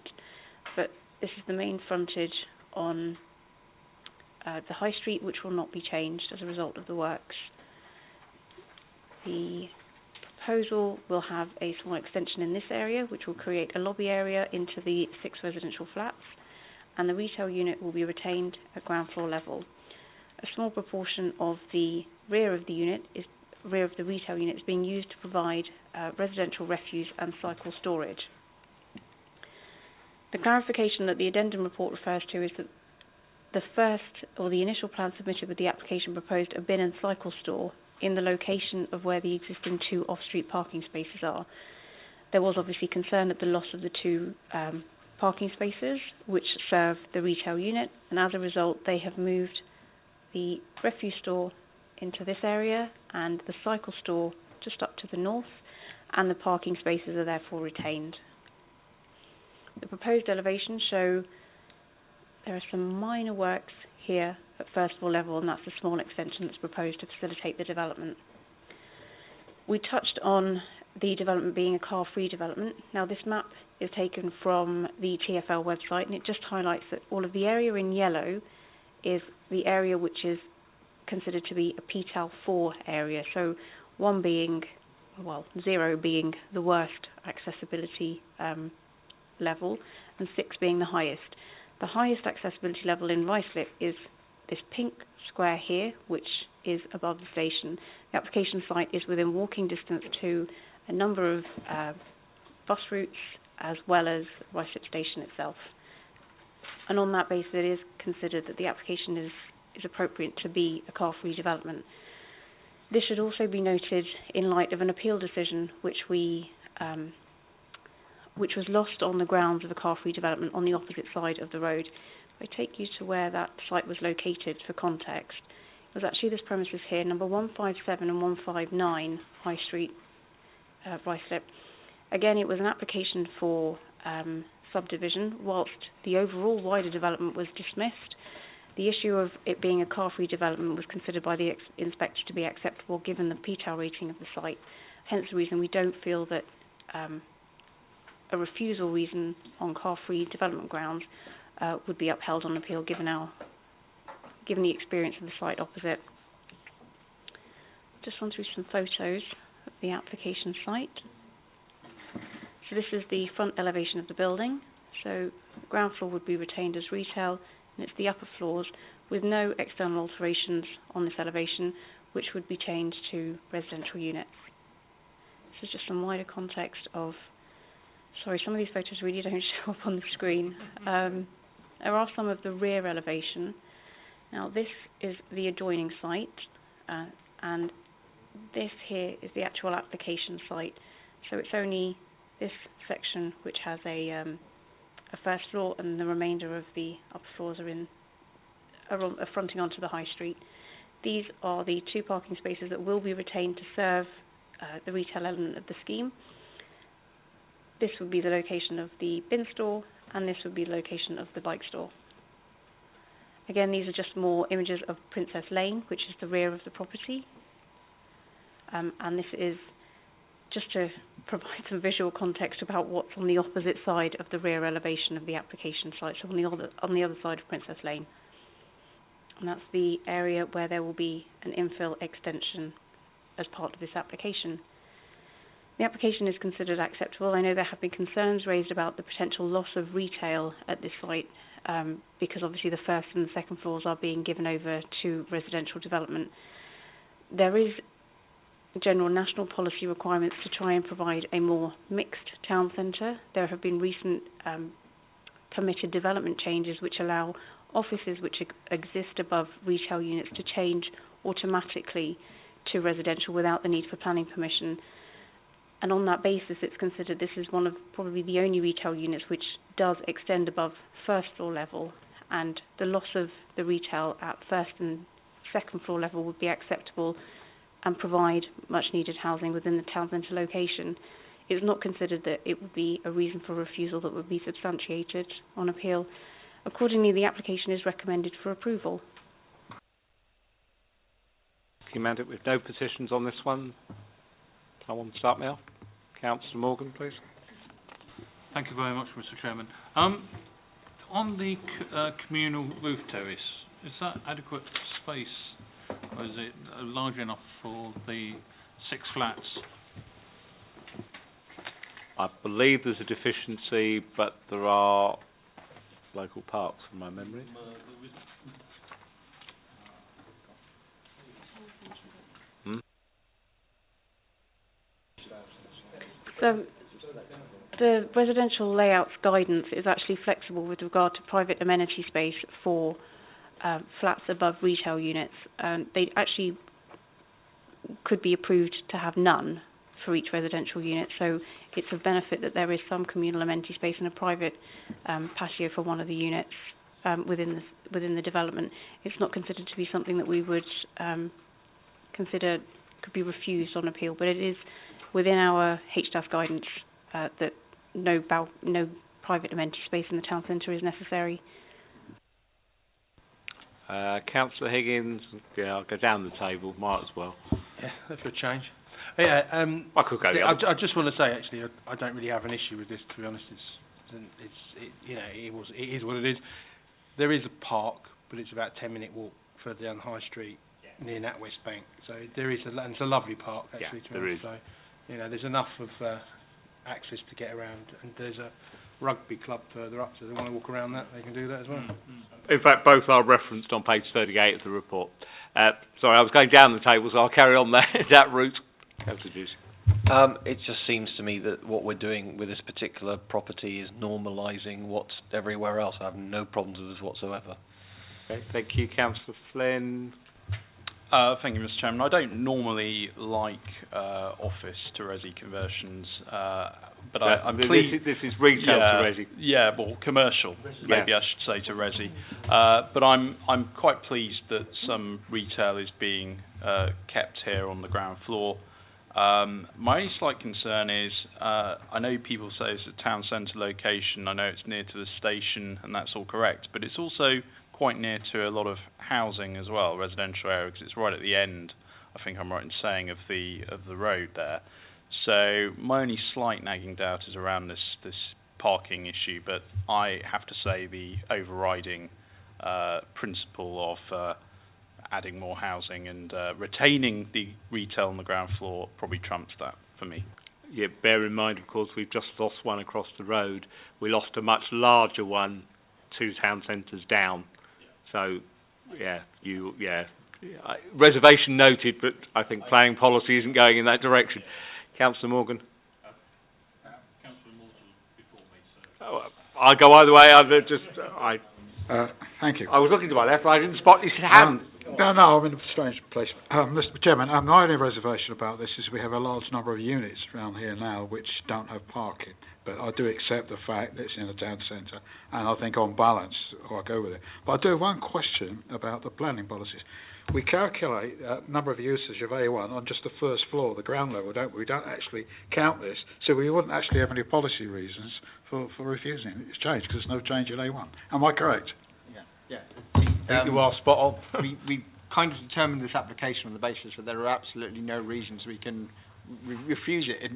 but this is the main frontage on the High Street, which will not be changed as a result of the works. The proposal will have a small extension in this area, which will create a lobby area into the 6 residential flats, and the retail unit will be retained at ground floor level. A small proportion of the rear of the retail unit is being used to provide residential refuse and cycle storage. The clarification that the addendum report refers to is that the initial plan submitted with the application proposed a bin and cycle store in the location of where the existing 2 off-street parking spaces are. There was obviously concern at the loss of the 2 parking spaces which serve the retail unit, and as a result they have moved the refuse store into this area and the cycle store just up to the north, and the parking spaces are therefore retained. The proposed elevations show there are some minor works here at first floor level, and that's a small extension that's proposed to facilitate the development. We touched on the development being a car-free development. Now this map is taken from the TfL website, and it just highlights that all of the area in yellow is the area which is considered to be a PTAL 4 area, so 0 being the worst accessibility level, and 6 being the highest. The highest accessibility level in Ruislip is this pink square here, which is above the station. The application site is within walking distance to a number of bus routes as well as Ruislip station itself. And on that basis it is considered that the application is appropriate to be a car-free development. This should also be noted in light of an appeal decision which was lost on the grounds of a car-free development on the opposite side of the road. If I take you to where that site was located for context, it was actually this premises here, number 157 and 159 High Street, Ruislip. Again, it was an application for subdivision. Whilst the overall wider development was dismissed, the issue of it being a car-free development was considered by the inspector to be acceptable given the PTAL rating of the site. Hence the reason we don't feel that a refusal reason on car-free development grounds would be upheld on appeal given the experience of the site opposite. Just run through some photos of the application site. So this is the front elevation of the building. So ground floor would be retained as retail, and it's the upper floors with no external alterations on this elevation, which would be changed to residential units. This is just some wider context of, sorry, some of these photos really don't show up on the screen. There are some of the rear elevation. Now this is the adjoining site, and this here is the actual application site. So it's only this section which has a first floor, and the remainder of the upper floors are fronting onto the high street. These are the 2 parking spaces that will be retained to serve the retail element of the scheme. This would be the location of the bin store, and this would be the location of the bike store. Again, these are just more images of Princess Lane, which is the rear of the property. And this is just to provide some visual context about what's on the opposite side of the rear elevation of the application site, so on the other side of Princess Lane. And that's the area where there will be an infill extension as part of this application. The application is considered acceptable. I know there have been concerns raised about the potential loss of retail at this site, because obviously the first and the second floors are being given over to residential development. There is general national policy requirements to try and provide a more mixed town centre. There have been recent permitted development changes which allow offices which exist above retail units to change automatically to residential without the need for planning permission. And on that basis, it's considered this is one of probably the only retail units which does extend above first floor level, and the loss of the retail at first and second floor level would be acceptable and provide much needed housing within the town centre location. It's not considered that it would be a reason for refusal that would be substantiated on appeal. Accordingly, the application is recommended for approval. Mandate with no petitions on this one. I want to start me off. Councillor Morgan, please. Thank you very much, Mr. Chairman. On the communal roof terrace, is that adequate space, or is it large enough for the 6 flats? I believe there's a deficiency, but there are local parks, from my memory. So the residential layouts guidance is actually flexible with regard to private amenity space for flats above retail units. They actually could be approved to have none for each residential unit, so it's of benefit that there is some communal amenity space and a private patio for one of the units within the development. It's not considered to be something that we would consider could be refused on appeal, but it is within our HDAS guidance that no private amenity space in the town centre is necessary. Councillor Higgins, yeah, I'll go down the table, might as well. Yeah, for a change. Yeah, I could go the other. I just want to say, actually, I don't really have an issue with this, to be honest. It is what it is. There is a park, but it's about a 10-minute walk further down the high street near NatWest Bank. So there is and it's a lovely park, actually. Yeah, there is. So, there's enough of access to get around, and there's a rugby club further up, so if they want to walk around that, they can do that as well. In fact, both are referenced on page 38 of the report. Sorry, I was going down the table, so I'll carry on that route. It just seems to me that what we're doing with this particular property is normalising what's everywhere else. I have no problems with this whatsoever. Okay, thank you. Councillor Flynn. Thank you, Mr. Chairman. I don't normally like office to resi conversions, but I'm pleased. This is retail to resi. Yeah, well, commercial, maybe I should say, to resi. But I'm quite pleased that some retail is being kept here on the ground floor. My only slight concern is, I know people say it's a town centre location, I know it's near to the station, and that's all correct, but it's also quite near to a lot of housing as well, residential area, because it's right at the end, I think I'm right in saying, of the road there. So my only slight nagging doubt is around this parking issue, but I have to say the overriding principle of adding more housing and retaining the retail on the ground floor probably trumps that for me. yeah, bear in mind, of course, we've just lost one across the road. We lost a much larger one 2 town centres down. So, reservation noted, but I think planning policy isn't going in that direction. Councillor Morgan. Councillor Morgan before me, sir. Oh, I'll go either way. Thank you. I was looking to my left, but I didn't spot you hadn't. No, I'm in a strange place. Mr. Chairman, my only reservation about this is we have a large number of units around here now which don't have parking. But I do accept the fact that it's in a town centre, and I think on balance, I'll go with it. But I do have one question about the planning policies. We calculate number of usage of A1 on just the first floor, the ground level, don't we? We don't actually count this, so we wouldn't actually have any policy reasons for refusing it. It's changed because there's no change in A1. Am I correct? Yeah. You are spot on. we kind of determined this application on the basis that there are absolutely no reasons we can refuse it,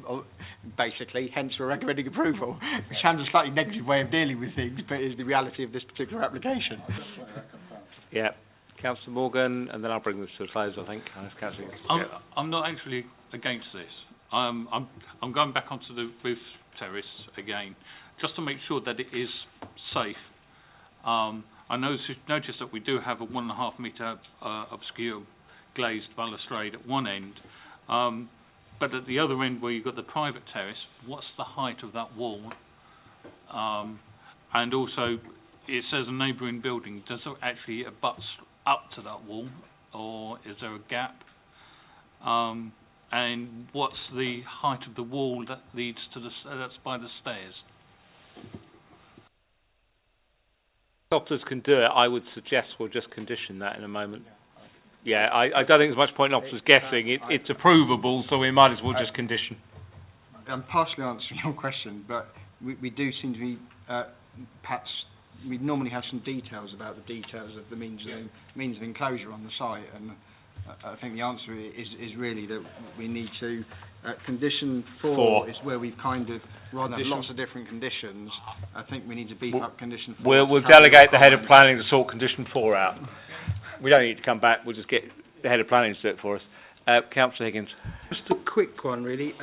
basically, hence we're recommending approval, which sounds a slightly negative way of dealing with things, but is the reality of this particular application. Yeah. Councillor Morgan, and then I'll bring this to a close, I think. I'm not actually against this. I'm going back onto the roof terrace again, just to make sure that it is safe. I noticed that we do have a 1.5 metre obscure glazed balustrade at one end, but at the other end where you've got the private terrace, what's the height of that wall? And also, it says a neighbouring building. Does it actually abut up to that wall, or is there a gap? And what's the height of the wall that leads to that's by the stairs? Officers can do it. I would suggest we'll just condition that in a moment. Yeah, I don't think there's much point in officers guessing. It's approvable, so we might as well just condition. I'm partially answering your question, but we do seem to be perhaps we normally have some details about the details of the means of enclosure on the site, and I think the answer is really that we need to condition 4 is where we've kind of rather than lots of different conditions. I think we need to beef up condition 4. We'll delegate the head of planning to sort condition 4 out. We don't need to come back. We'll just get the head of planning to do it for us. Councillor Higgins. Just a quick one, really.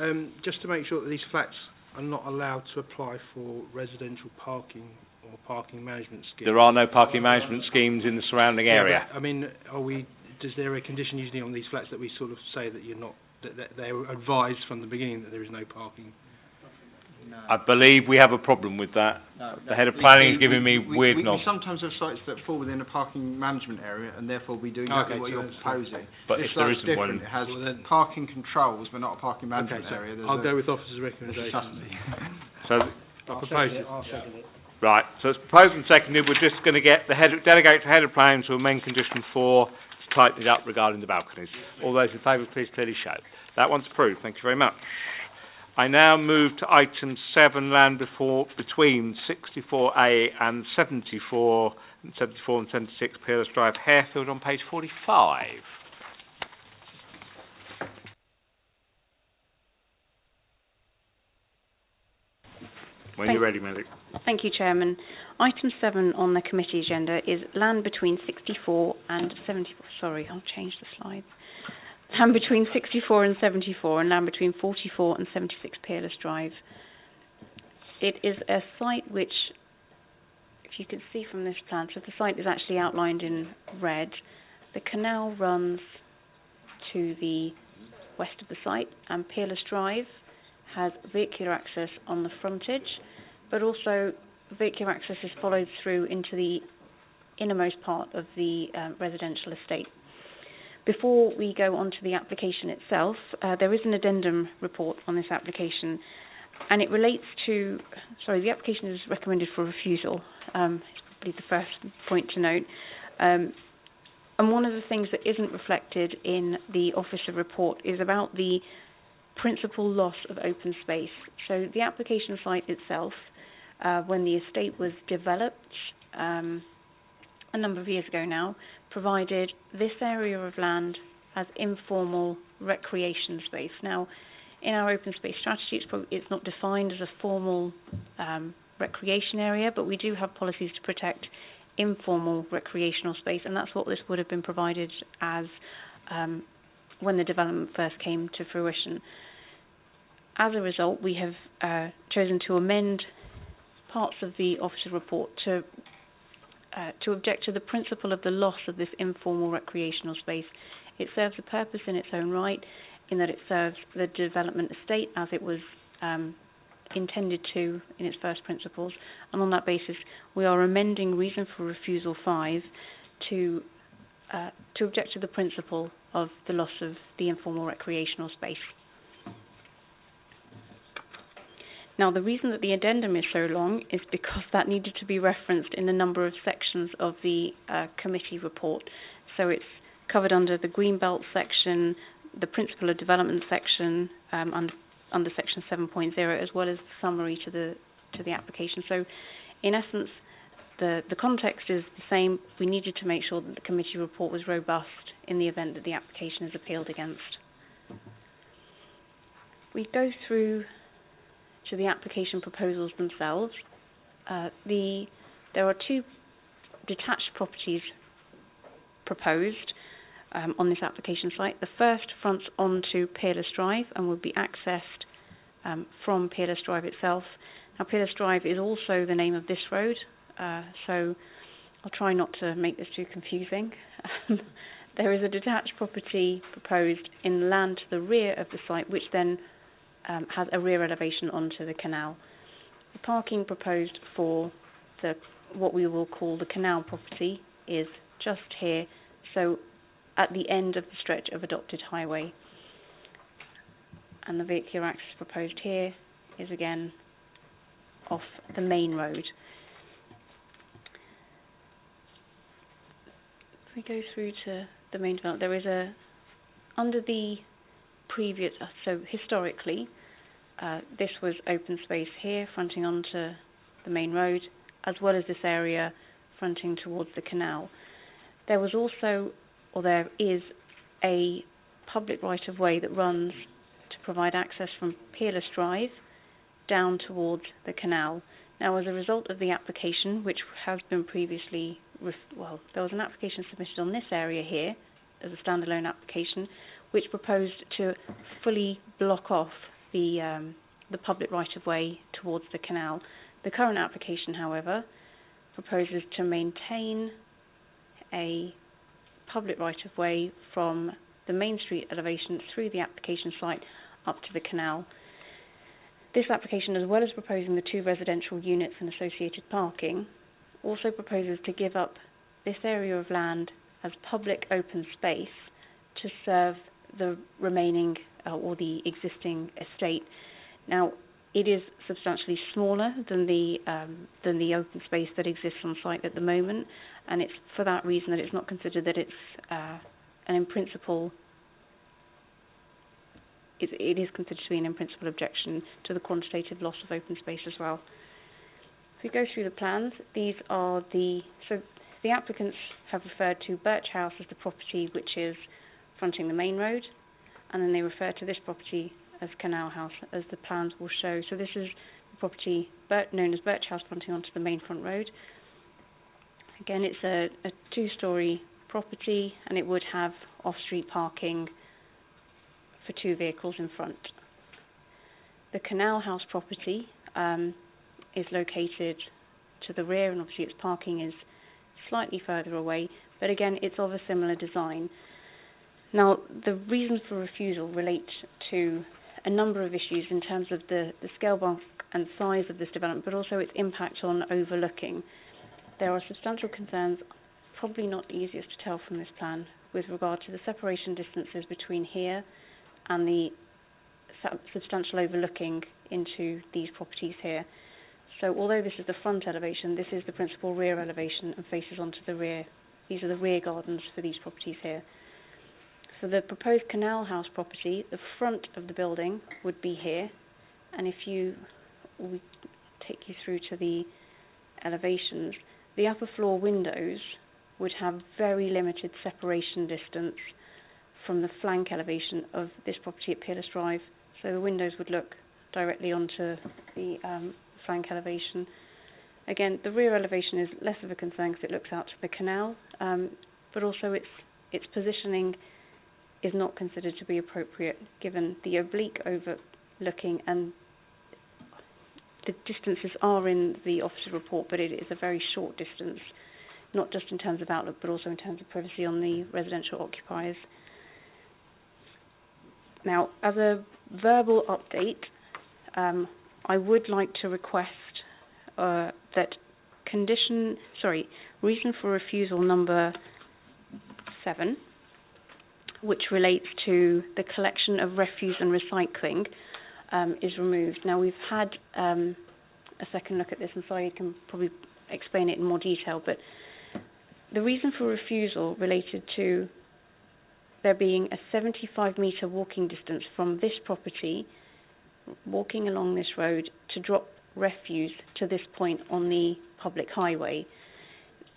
Just to make sure that these flats are not allowed to apply for residential parking or parking management schemes. There are no parking management schemes in the surrounding area. I mean, is there a condition usually on these flats that we sort of say that you're not, that they were advised from the beginning that there is no parking? No. I believe we have a problem with that. The head of planning is giving me weird nods. We sometimes have sites that fall within a parking management area, and therefore we do exactly what you're proposing. But this if there isn't different. It has parking controls, but not a parking management area. I'll go with officer's recommendation. So I'll propose it. I'll second it. Right, so it's proposed and seconded. We're just going to get the delegate to head of planning to amend condition 4 to tighten it up regarding the balconies. All those in favour, please clearly show. That one's approved. Thank you very much. I now move to item 7, land between 64A and 74 and 76 Peerless Drive, Harefield, on page 45. When you're ready, Medic. Thank you, Chairman. Item 7 on the committee agenda is land between 64 and 74. Sorry, I'll change the slides. Land between 64 and 74 and land between 44 and 76 Peerless Drive. It is a site which, if you can see from this plan, so the site is actually outlined in red. The canal runs to the west of the site, and Peerless Drive has vehicular access on the frontage, but also vehicular access is followed through into the innermost part of the residential estate. Before we go on to the application itself, there is an addendum report on this application, and it relates to, the application is recommended for refusal. It's probably the first point to note. And one of the things that isn't reflected in the officer report is about the principal loss of open space. So the application site itself, when the estate was developed a number of years ago now, provided this area of land as informal recreation space. Now, in our open space strategy, it's not defined as a formal recreation area, but we do have policies to protect informal recreational space, and that's what this would have been provided as when the development first came to fruition. as a result, we have chosen to amend parts of the officer's report to object to the principle of the loss of this informal recreational space. It serves a purpose in its own right, in that it serves the development estate as it was intended to in its first principles, and on that basis we are amending reason for refusal 5 to object to the principle of the loss of the informal recreational space. Now, the reason that the addendum is so long is because that needed to be referenced in a number of sections of the committee report. So it's covered under the Greenbelt section, the Principle of Development section, under section 7.0, as well as the summary to the application. So, in essence, the context is the same. We needed to make sure that the committee report was robust in the event that the application is appealed against. We go through to the application proposals themselves. There are 2 detached properties proposed on this application site. The first fronts onto Peerless Drive and will be accessed from Peerless Drive itself. Now, Peerless Drive is also the name of this road, so I'll try not to make this too confusing. There is a detached property proposed in land to the rear of the site, which then has a rear elevation onto the canal. The parking proposed for what we will call the canal property is just here, so at the end of the stretch of adopted highway. And the vehicular access proposed here is again off the main road. If we go through to the main development, there is under the previous, so historically, this was open space here, fronting onto the main road, as well as this area fronting towards the canal. There was also, or there is, a public right-of-way that runs to provide access from Peerless Drive down towards the canal. Now, as a result of the application, which has been previously, there was an application submitted on this area here as a standalone application, which proposed to fully block off the public right-of-way towards the canal. The current application, however, proposes to maintain a public right-of-way from the Main Street elevation through the application site up to the canal. This application, as well as proposing the 2 residential units and associated parking, also proposes to give up this area of land as public open space to serve the remaining or the existing estate. Now, it is substantially smaller than the open space that exists on site at the moment, and it's for that reason that it's not considered that it's an in principle. It is considered to be an in principle objection to the quantitative loss of open space as well. If we go through the plans, these are the applicants have referred to Birch House as the property which is fronting the main road, and then they refer to this property as Canal House, as the plans will show. So this is the property known as Birch House fronting onto the main front road. Again, it's a 2-storey property, and it would have off-street parking for 2 vehicles in front. The Canal House property is located to the rear, and obviously its parking is slightly further away, but again, it's of a similar design. Now, the reasons for refusal relate to a number of issues in terms of the scale, bulk and size of this development, but also its impact on overlooking. There are substantial concerns, probably not easiest to tell from this plan, with regard to the separation distances between here and the substantial overlooking into these properties here. So although this is the front elevation, this is the principal rear elevation and faces onto the rear. These are the rear gardens for these properties here. So the proposed Canal House property, the front of the building would be here, and if we take you through to the elevations, the upper floor windows would have very limited separation distance from the flank elevation of this property at Peerless Drive. So the windows would look directly onto the flank elevation. Again, the rear elevation is less of a concern because it looks out to the canal, but also its positioning is not considered to be appropriate given the oblique looking, and the distances are in the officer's report, but it is a very short distance, not just in terms of outlook, but also in terms of privacy on the residential occupiers. Now, as a verbal update, I would like to request that reason for refusal number 7, which relates to the collection of refuse and recycling, is removed. Now, we've had a second look at this, and Saeed can probably explain it in more detail, but the reason for refusal related to there being a 75-metre walking distance from this property, walking along this road, to drop refuse to this point on the public highway.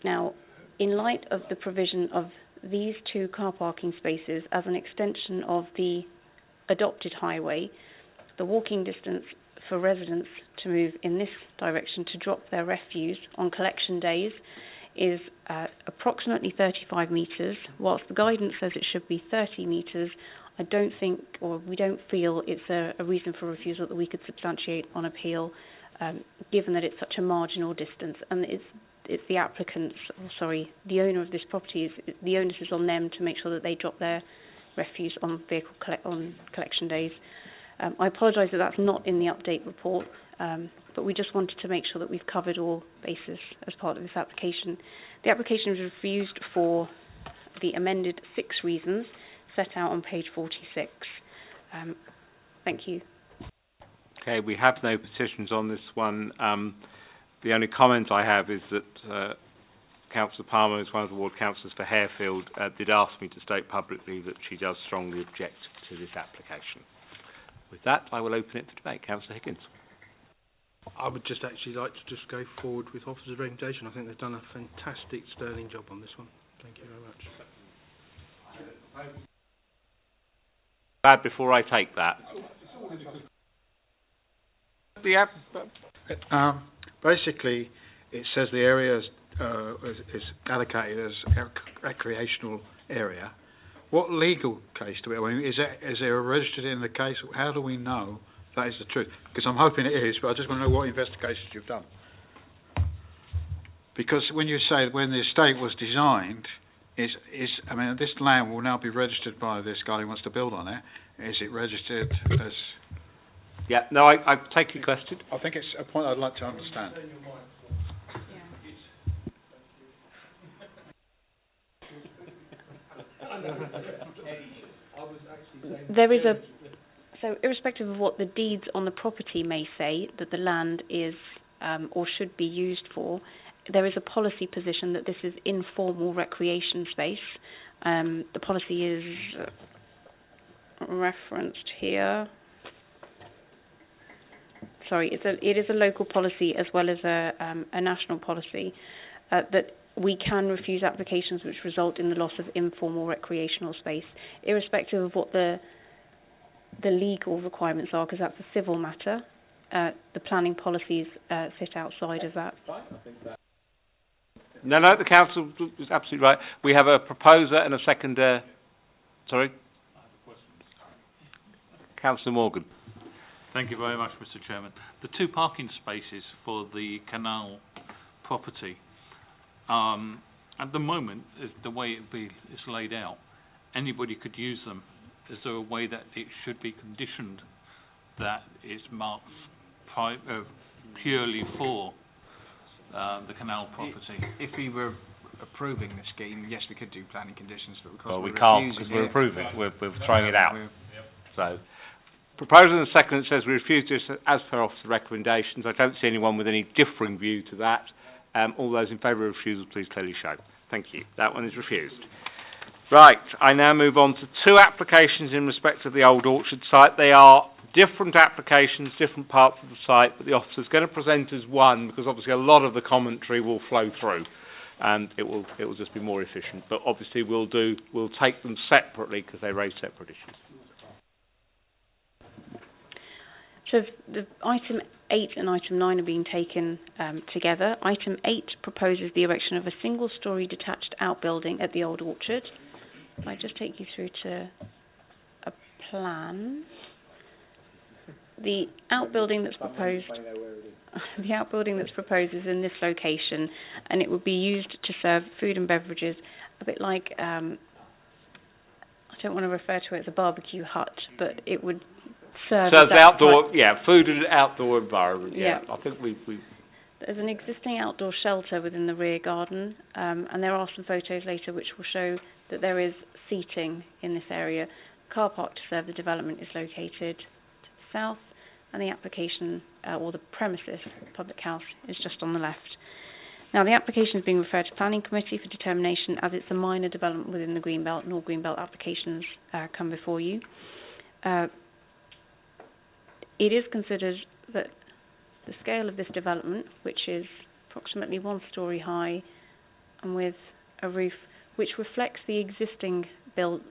Now, in light of the provision of these 2 car parking spaces as an extension of the adopted highway, the walking distance for residents to move in this direction to drop their refuse on collection days is approximately 35 metres. Whilst the guidance says it should be 30 metres, I don't think, or we don't feel it's a reason for refusal that we could substantiate on appeal, given that it's such a marginal distance, and it's the applicants, the owner of this property, the onus is on them to make sure that they drop their refuse on on collection days. I apologise that that's not in the update report, but we just wanted to make sure that we've covered all bases as part of this application. The application was refused for the amended 6 reasons set out on page 46. Thank you. Okay, we have no petitions on this one. The only comment I have is that Councillor Palmer, who's one of the ward councillors for Harefield, did ask me to state publicly that she does strongly object to this application. With that, I will open it for debate. Councillor Higgins. I would just actually like to just go forward with officers' recommendation. I think they've done a fantastic, sterling job on this one. Thank you very much. Bad before I take that. Basically, it says the area is allocated as recreational area. What legal case do we have? I mean, is there a registered in the case? How do we know that is the truth? Because I'm hoping it is, but I just want to know what investigations you've done. Because when you say when the estate was designed, I mean, this land will now be registered by this guy who wants to build on it. Is it registered as... Yeah, no, I take your question. I think it's a point I'd like to understand. There is so irrespective of what the deeds on the property may say that the land is or should be used for, there is a policy position that this is informal recreation space. The policy is referenced here. Sorry, it is a local policy as well as a national policy that we can refuse applications which result in the loss of informal recreational space, irrespective of what the legal requirements are, because that's a civil matter. The planning policies sit outside of that. No, the council is absolutely right. We have a proposer and a seconder. Sorry? Councillor Morgan. Thank you very much, Mr. Chairman. The 2 parking spaces for the canal property, at the moment, the way it's laid out, anybody could use them. Is there a way that it should be conditioned that it's marked purely for the canal property? If we were approving the scheme, yes, we could do planning conditions, but because we can't, because we're approving it. We're throwing it out. So, proposal and second says we refuse this as per officer recommendations. I don't see anyone with any differing view to that. All those in favour of refusal, please clearly show. Thank you. That one is refused. Right, I now move on to 2 applications in respect of the Old Orchard site. They are different applications, different parts of the site, but the officer's going to present as one because obviously a lot of the commentary will flow through, and it will just be more efficient. But obviously we'll take them separately because they raise separate issues. So the item 8 and item 9 are being taken together. Item 8 proposes the erection of a single-storey detached outbuilding at the Old Orchard. If I just take you through to a plan. the outbuilding that's proposed, the outbuilding that's proposed is in this location, and it would be used to serve food and beverages, a bit like, I don't want to refer to it as a barbecue hut, but it would serve So as it's that outdoor, type- yeah, food and outdoor environment. Yeah. I think we There's an existing outdoor shelter within the rear garden, and there are some photos later which will show that there is seating in this area. Car park to serve the development is located to the south, and the application, or the premises, public house, is just on the left. Now, the application is being referred to Planning Committee for determination, as it's a minor development within the Greenbelt, and all Greenbelt applications come before you. It is considered that the scale of this development, which is approximately 1 story high and with a roof which reflects the existing built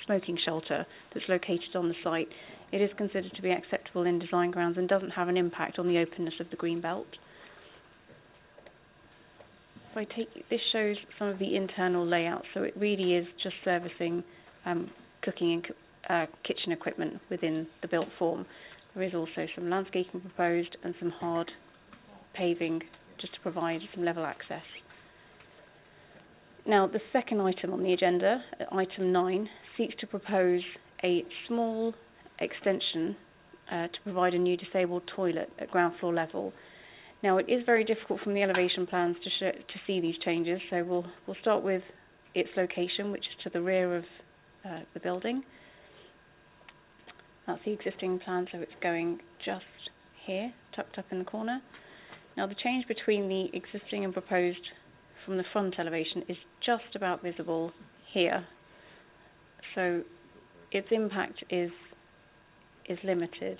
smoking shelter that's located on the site, it is considered to be acceptable in design grounds and doesn't have an impact on the openness of the green belt. So this shows some of the internal layout, so it really is just servicing cooking and kitchen equipment within the built form. There is also some landscaping proposed and some hard paving just to provide some level access. Now, the second item on the agenda, item 9, seeks to propose a small extension to provide a new disabled toilet at ground floor level. Now, it is very difficult from the elevation plans to see these changes, so we'll start with its location, which is to the rear of the building. That's the existing plan, so it's going just here, tucked up in the corner. Now, the change between the existing and proposed from the front elevation is just about visible here. So its impact is limited.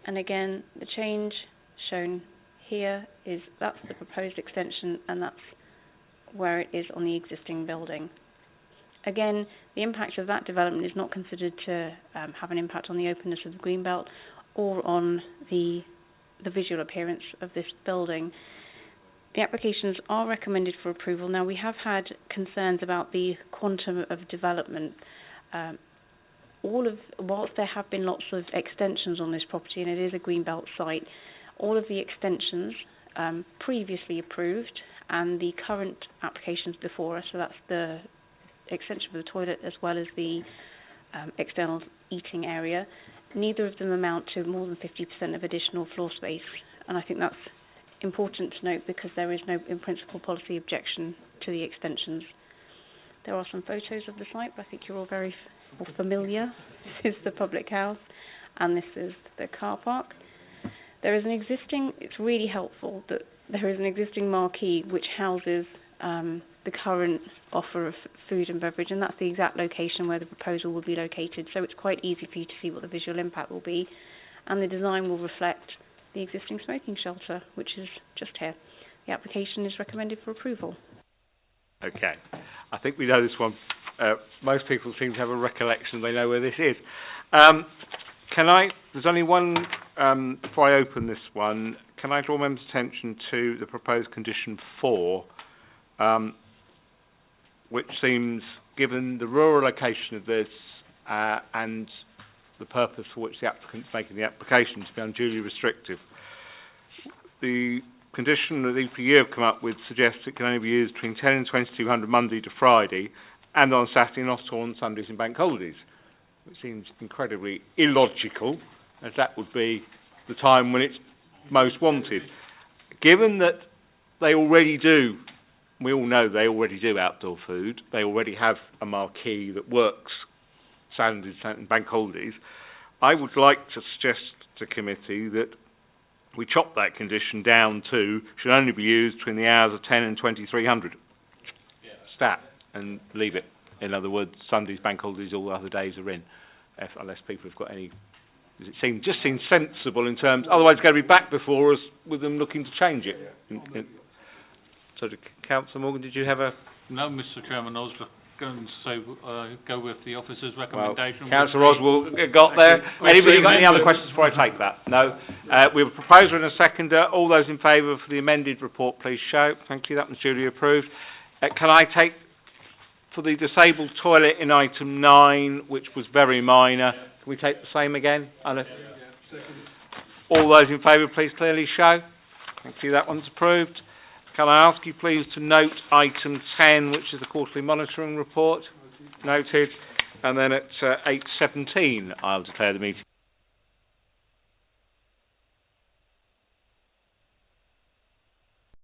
And again, the change shown here that's the proposed extension, and that's where it is on the existing building. Again, the impact of that development is not considered to have an impact on the openness of the greenbelt or on the visual appearance of this building. The applications are recommended for approval. Now, we have had concerns about the quantum of development. Whilst there have been lots of extensions on this property, and it is a greenbelt site, all of the extensions previously approved, and the current applications before us, so that's the extension of the toilet as well as the external eating area, neither of them amount to more than 50% of additional floor space, and I think that's important to note because there is no in principle policy objection to the extensions. There are some photos of the site, but I think you're all very familiar. This is the public house, and this is the car park. There is it's really helpful that there is an existing marquee which houses the current offer of food and beverage, and that's the exact location where the proposal will be located, so it's quite easy for you to see what the visual impact will be, and the design will reflect the existing smoking shelter, which is just here. The application is recommended for approval. Okay. I think we know this one. Most people seem to have a recollection. They know where this is. There's only one, before I open this one, can I draw members' attention to the proposed condition 4, which seems, given the rural location of this and the purpose for which the applicant's making the application, to be unduly restrictive. The condition that the EPU have come up with suggests it can only be used between 10 and 2200 Monday to Friday, and on Saturday, not on Sundays and bank holidays, which seems incredibly illogical, as that would be the time when it's most wanted. Given that they already do, we all know they already do outdoor food, they already have a marquee that works Saturdays and bank holidays, I would like to suggest to committee that we chop that condition down to should only be used between the hours of 10 and 2300. Stat, and leave it. In other words, Sundays, bank holidays, all the other days are in, unless people have got any. It seems sensible in terms. Otherwise, it's going to be back before us with them looking to change it. So, Councillor Morgan, did you have a? No, Mr. Chairman, I was going to say go with the officer's recommendation. Well, Councillor Oswald got there. Anybody got any other questions before I take that? No. We have a proposer and a seconder. All those in favour for the amended report, please show. Thank you. That was duly approved. Can I take, for the disabled toilet in item 9, which was very minor, can we take the same again? All those in favour, please clearly show. Thank you, that one's approved. Can I ask you please to note item 10, which is the quarterly monitoring report? Noted. And then at 8:17, I'll declare the meeting